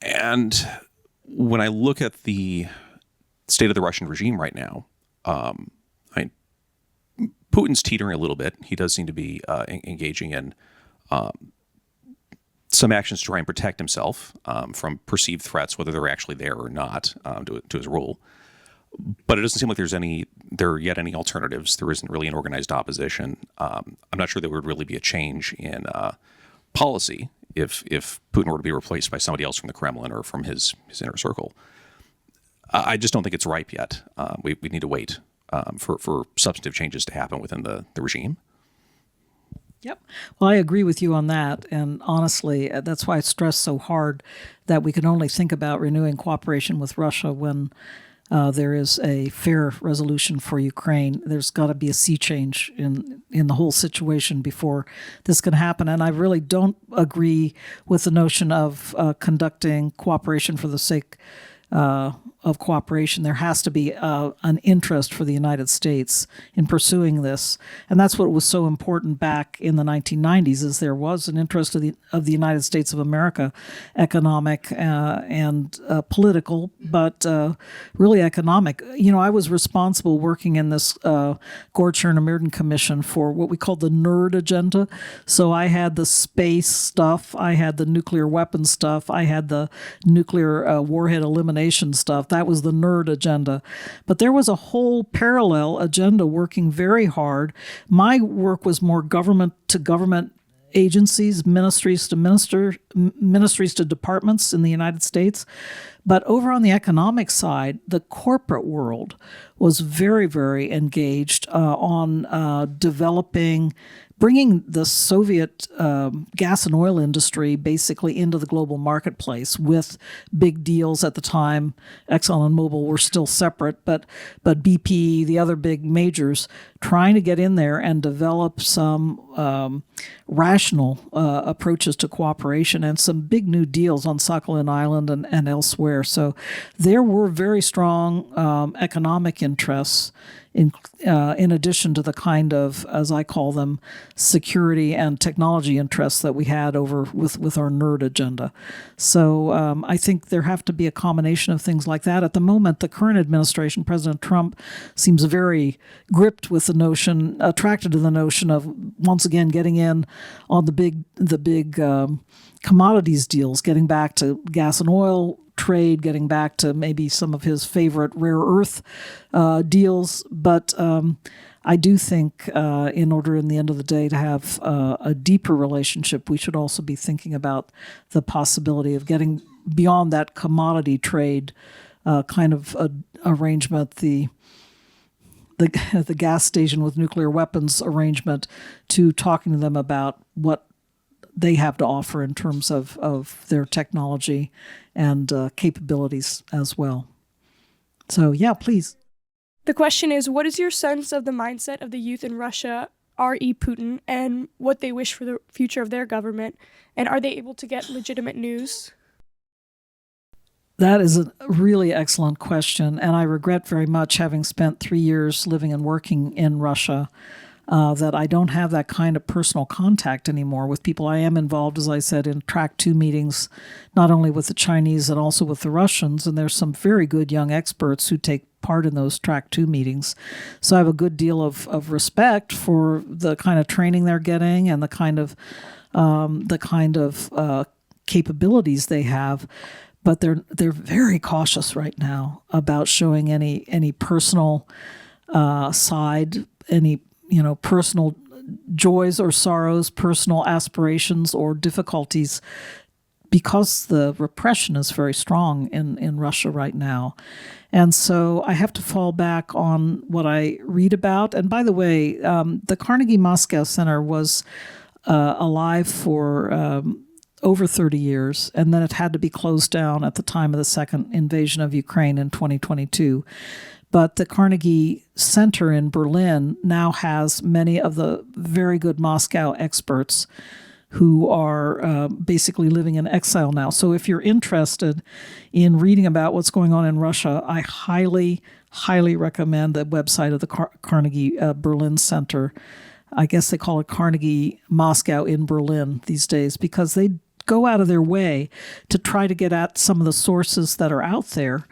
And when I look at the state of the Russian regime right now, Putin's teetering a little bit. He does seem to be engaging in some actions to try and protect himself from perceived threats, whether they're actually there or not, to his rule. But it doesn't seem like there are yet any alternatives. There isn't really an organized opposition. I'm not sure there would really be a change in policy if Putin were to be replaced by somebody else from the Kremlin or from his inner circle. I just don't think it's ripe yet. We need to wait for substantive changes to happen within the regime. Yep. Well, I agree with you on that. And honestly, that's why I stress so hard that we can only think about renewing cooperation with Russia when there is a fair resolution for Ukraine. There's got to be a sea change in the whole situation before this can happen. And I really don't agree with the notion of conducting cooperation for the sake of cooperation, there has to be an interest for the United States in pursuing this, and that's what was so important back in the 1990s. Is there was an interest of the United States of America, economic and political, but really economic. You know, I was responsible working in this Gore Chernomyrdin Commission for what we called the NERD agenda. So I had the space stuff, I had the nuclear weapons stuff, I had the nuclear warhead elimination stuff. That was the NERD agenda. But there was a whole parallel agenda working very hard. My work was more government to government agencies, ministries to departments in the United States. But over on the economic side, the corporate world was very, very engaged on developing, bringing the Soviet gas and oil industry basically into the global marketplace with big deals at the time. Exxon and Mobil were still separate, but BP, the other big majors, trying to get in there and develop some rational approaches to cooperation and some big new deals on Sakhalin Island and elsewhere. So there were very strong economic interests in addition to the kind of, as I call them, security and technology interests that we had over with our NERD agenda. So I think there have to be a combination of things like that. At the moment, the current administration, President Trump, seems very gripped with the notion, attracted to the notion of once again getting in on the big commodities deals, getting back to gas and oil trade, getting back to maybe some of his favorite rare earth deals. But I do think in order, in the end of the day, to have a deeper relationship, we should also be thinking about the possibility of getting beyond that commodity trade kind of arrangement, the gas station with nuclear weapons arrangement, to talking to them about what they have to offer in terms of their technology and capabilities as well. So, yeah, please. The question is, what is your sense of the mindset of the youth in Russia, R.E. Putin, and what they wish for the future of their government? And are they able to get legitimate news? That is a really excellent question, and I regret very much, having spent 3 years living and working in Russia, that I don't have that kind of personal contact anymore with people. I am involved, as I said, in Track 2 meetings, not only with the Chinese and also with the Russians, and there's some very good young experts who take part in those Track 2 meetings. So I have a good deal of respect for the kind of training they're getting and the kind of capabilities they have. But they're very cautious right now about showing any personal side, any personal joys or sorrows, personal aspirations or difficulties, because the repression is very strong in Russia right now. And so I have to fall back on what I read about. And by the way, the Carnegie Moscow Center was alive for over 30 years, and then it had to be closed down at the time of the second invasion of Ukraine in 2022. But the Carnegie Center in Berlin now has many of the very good Moscow experts who are basically living in exile now. So if you're interested in reading about what's going on in Russia, I highly, highly recommend the website of the Carnegie Berlin Center. I guess they call it Carnegie Moscow in Berlin these days, because they go out of their way to try to get at some of the sources that are out there,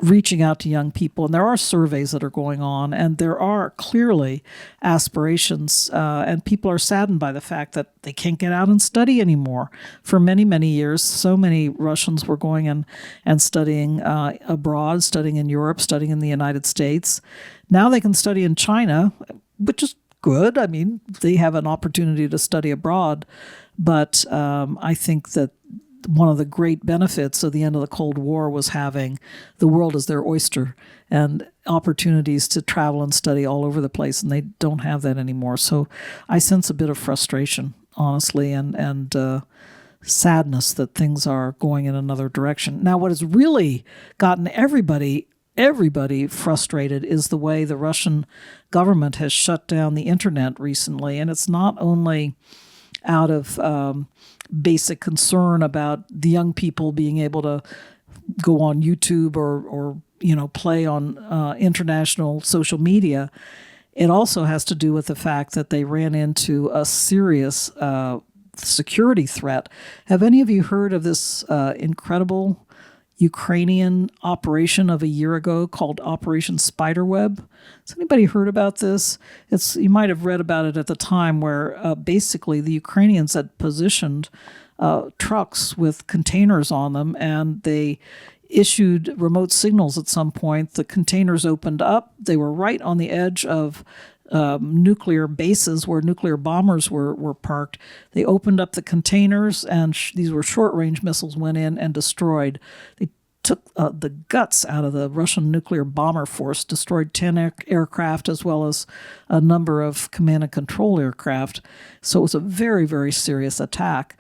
reaching out to young people. And there are surveys that are going on, and there are clearly aspirations, and people are saddened by the fact that they can't get out and study anymore. For many, many years, so many Russians were going and studying abroad, studying in Europe, studying in the United States. Now they can study in China, which is good. I mean, they have an opportunity to study abroad. But I think that one of the great benefits of the end of the Cold War was having the world as their oyster and opportunities to travel and study all over the place, and they don't have that anymore. So I sense a bit of frustration, honestly, and sadness that things are going in another direction. Now, what has really gotten everybody frustrated is the way the Russian government has shut down the internet recently. And it's not only out of basic concern about the young people being able to go on YouTube or play on international social media. It also has to do with the fact that they ran into a serious security threat. Have any of you heard of this incredible Ukrainian operation of a year ago called Operation Spiderweb? Has anybody heard about this? You might have read about it at the time, where basically the Ukrainians had positioned trucks with containers on them, and they issued remote signals at some point. The containers opened up. They were right on the edge of nuclear bases where nuclear bombers were parked. They opened up the containers, and these were short-range missiles, went in and destroyed. They took the guts out of the Russian nuclear bomber force, destroyed 10 aircraft as well as a number of command and control aircraft. So it was a very, very serious attack.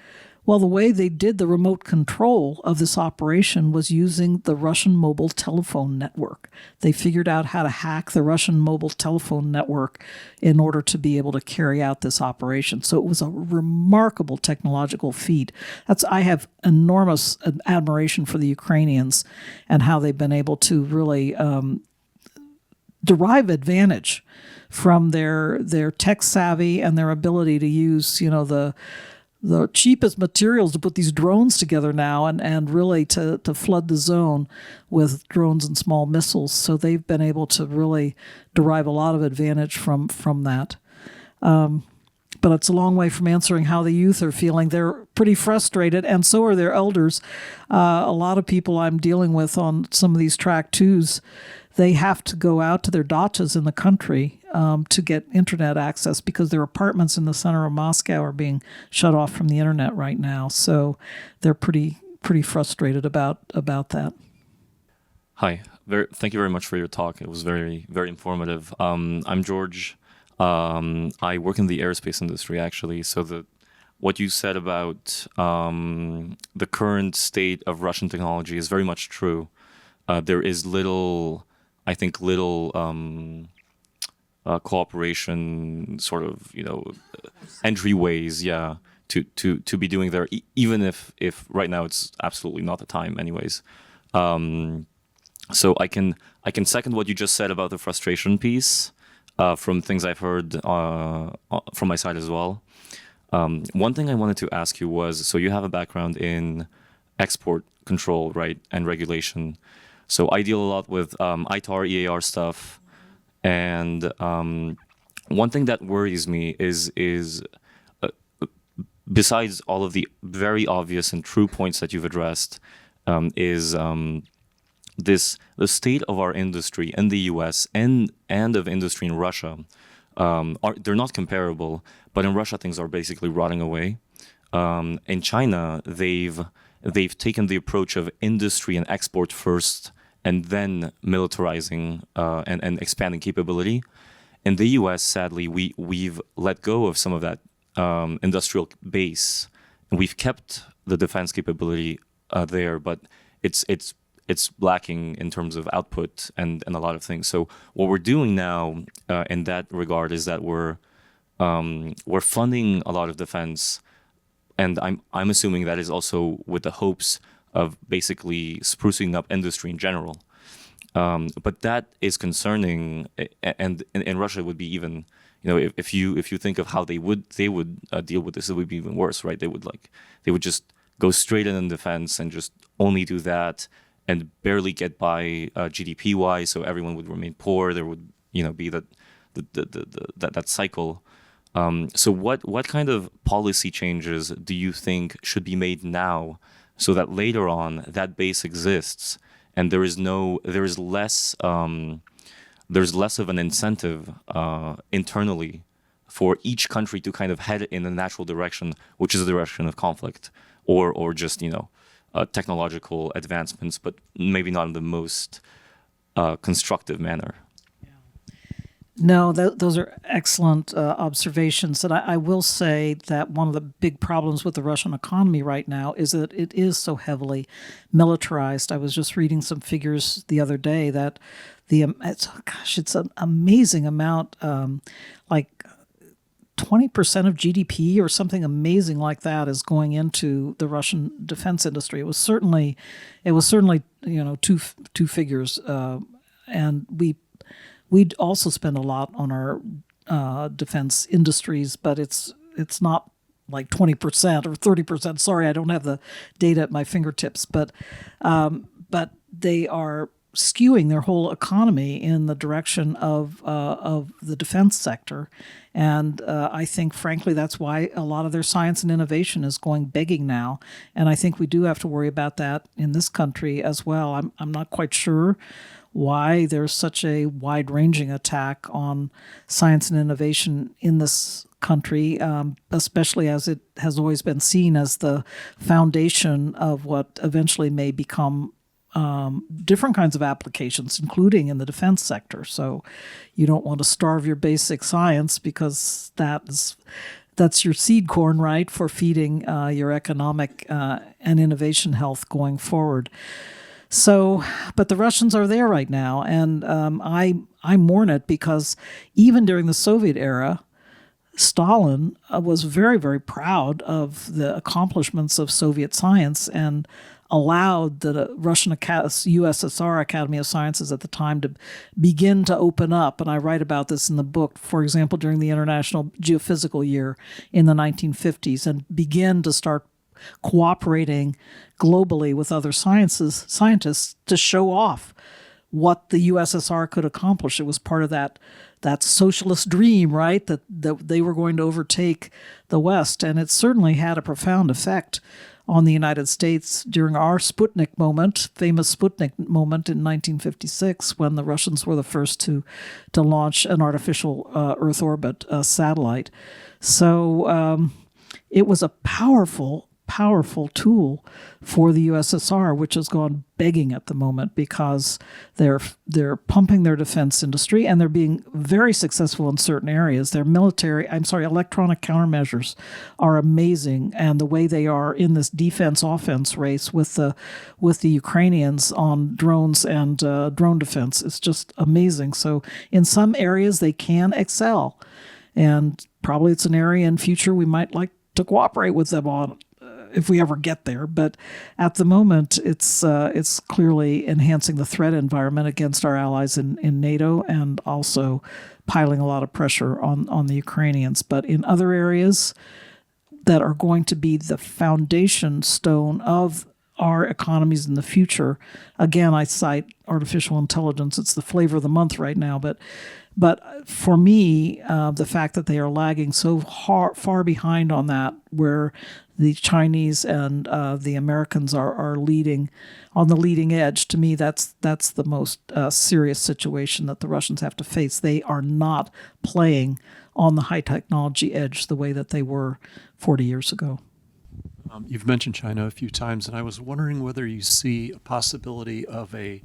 Well, the way they did the remote control of this operation was using the Russian mobile telephone network. They figured out how to hack the Russian mobile telephone network in order to be able to carry out this operation. So it was a remarkable technological feat. I have enormous admiration for the Ukrainians and how they've been able to really derive advantage from their tech savvy and their ability to use, the cheapest materials to put these drones together now and really to flood the zone with drones and small missiles. So they've been able to really derive a lot of advantage from that. But it's a long way from answering how the youth are feeling. They're pretty frustrated, and so are their elders. A lot of people I'm dealing with on some of these track twos, they have to go out to their dachas in the country to get internet access because their apartments in the center of Moscow are being shut off from the internet right now. So they're pretty frustrated about that. Hi, thank you very much for your talk. It was very, very informative. I'm George. I work in the aerospace industry, actually. So what you said about the current state of Russian technology is very much true. There is little cooperation, sort of, entryways, to be doing there, even if right now it's absolutely not the time, anyways. So I can second what you just said about the frustration piece from things I've heard from my side as well. One thing I wanted to ask you was, so you have a background in export control, right, and regulation. So I deal a lot with ITAR, EAR stuff, and one thing that worries me is besides all of the very obvious and true points that you've addressed, is the state of our industry in the U.S. and of industry in Russia. They're not comparable, but in Russia things are basically rotting away. In China, they've taken the approach of industry and export first, and then militarizing and expanding capability. In the U.S., sadly, we've let go of some of that industrial base, and we've kept the defense capability there, but it's lacking in terms of output and a lot of things. So what we're doing now in that regard is that we're funding a lot of defense, and I'm assuming that is also with the hopes of basically sprucing up industry in general. But that is concerning, and in Russia it would be even, if you think of how they would deal with this, it would be even worse, right? They would just go straight in defense and just only do that and barely get by GDP wise, so everyone would remain poor. There would be that cycle. So what kind of policy changes do you think should be made now, so that later on that base exists and there's less of an incentive internally for each country to kind of head in a natural direction, which is the direction of conflict or just technological advancements, but maybe not in the most constructive manner. No, those are excellent observations. And I will say that one of the big problems with the Russian economy right now is that it is so heavily militarized. I was just reading some figures the other day that it's an amazing amount, like 20% of GDP or something amazing like that is going into the Russian defense industry. It was certainly, two figures, and we'd also spend a lot on our defense industries, but it's not like 20% or 30%. Sorry, I don't have the data at my fingertips, but they are skewing their whole economy in the direction of the defense sector. And I think, frankly, that's why a lot of their science and innovation is going begging now. And I think we do have to worry about that in this country as well. I'm not quite sure why there's such a wide-ranging attack on science and innovation in this country, especially as it has always been seen as the foundation of what eventually may become different kinds of applications, including in the defense sector. So you don't want to starve your basic science, because that's your seed corn, right, for feeding your economic and innovation health going forward. So, but the Russians are there right now, and I mourn it, because even during the Soviet era, Stalin was very, very proud of the accomplishments of Soviet science and allowed the Russian USSR Academy of Sciences at the time to begin to open up. And I write about this in the book, for example, during the International Geophysical Year in the 1950s, and begin to start cooperating globally with other scientists to show off what the USSR could accomplish. It was part of that socialist dream, right, that they were going to overtake the West. And it certainly had a profound effect on the United States during our Sputnik moment, famous Sputnik moment in 1956, when the Russians were the first to launch an artificial Earth orbit satellite. So it was a powerful tool for the USSR, which has gone begging at the moment, because they're pumping their defense industry, and they're being very successful in certain areas. Their electronic countermeasures are amazing, and the way they are in this defense-offense race with the Ukrainians on drones and drone defense is just amazing. So in some areas they can excel, and probably it's an area in future we might like to cooperate with them on, if we ever get there. But at the moment, it's clearly enhancing the threat environment against our allies in NATO, and also piling a lot of pressure on the Ukrainians. But in other areas that are going to be the foundation stone of our economies in the future, again, I cite artificial intelligence. It's the flavor of the month right now. But for me, the fact that they are lagging so far behind on that, where the Chinese and the Americans are leading on the leading edge, to me, that's the most serious situation that the Russians have to face. They are not playing on the high technology edge the way that they were 40 years ago. You've mentioned China a few times, and I was wondering whether you see a possibility of a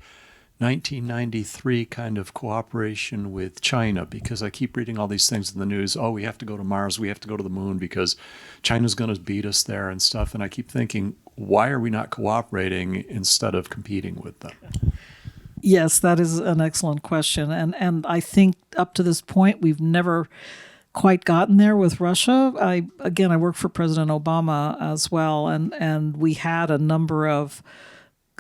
1993 kind of cooperation with China, because I keep reading all these things in the news. Oh, we have to go to Mars, we have to go to the moon because China's going to beat us there and stuff. And I keep thinking, why are we not cooperating instead of competing with them? Yes, that is an excellent question. And I think up to this point, we've never quite gotten there with Russia. I worked for President Obama as well, and we had a number of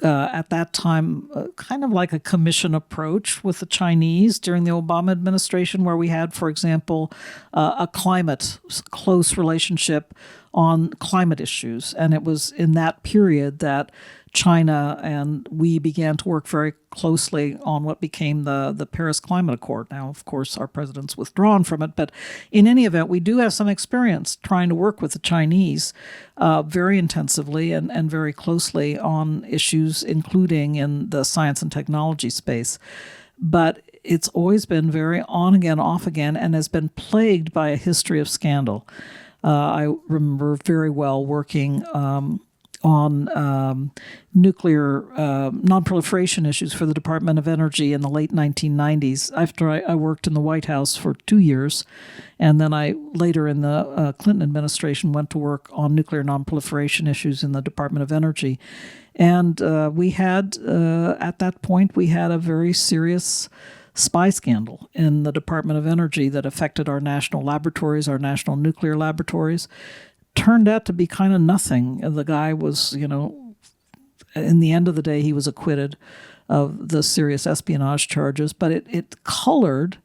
at that time, kind of like a commission approach with the Chinese during the Obama administration, where we had, for example, a close relationship on climate issues. And it was in that period that China and we began to work very closely on what became the Paris Climate Accord. Now, of course, our president's withdrawn from it, but in any event, we do have some experience trying to work with the Chinese very intensively and very closely on issues, including in the science and technology space. But it's always been very on again, off again, and has been plagued by a history of scandal. I remember very well working on nuclear nonproliferation issues for the Department of Energy in the late 1990s, after I worked in the White House for 2 years. And then I later in the Clinton administration went to work on nuclear nonproliferation issues in the Department of Energy. And we had, at that point, we had a very serious spy scandal in the Department of Energy that affected our national laboratories, our national nuclear laboratories. Turned out to be kind of nothing. The guy was, in the end of the day, he was acquitted of the serious espionage charges, but it colored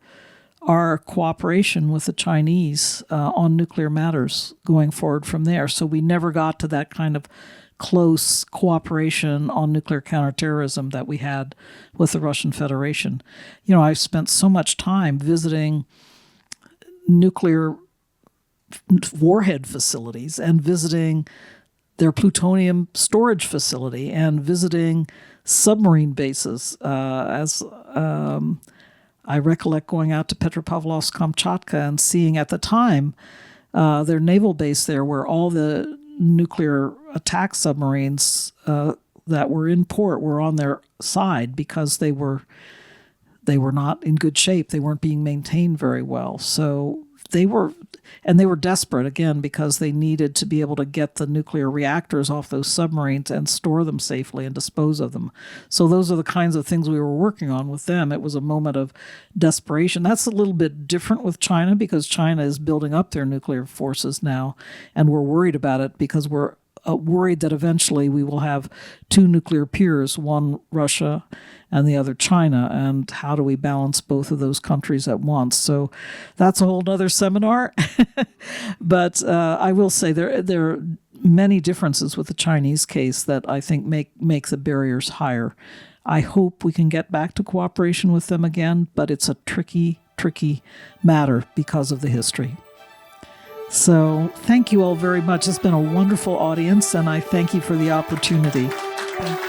our cooperation with the Chinese on nuclear matters going forward from there. So we never got to that kind of close cooperation on nuclear counterterrorism that we had with the Russian Federation. I've spent so much time visiting nuclear warhead facilities and visiting their plutonium storage facility and visiting submarine bases. I recollect going out to Petropavlovsk-Kamchatka and seeing at the time their naval base there, where all the nuclear attack submarines that were in port were on their side because they were not in good shape. They weren't being maintained very well. So they were desperate, again, because they needed to be able to get the nuclear reactors off those submarines and store them safely and dispose of them. So those are the kinds of things we were working on with them. It was a moment of desperation. That's a little bit different with China because China is building up their nuclear forces now, and we're worried about it because we're worried that eventually we will have two nuclear peers, one Russia and the other China, and how do we balance both of those countries at once? So that's a whole other seminar. But I will say there are many differences with the Chinese case that I think make the barriers higher. I hope we can get back to cooperation with them again, but it's a tricky matter because of the history. So thank you all very much. It's been a wonderful audience, and I thank you for the opportunity. Thank you.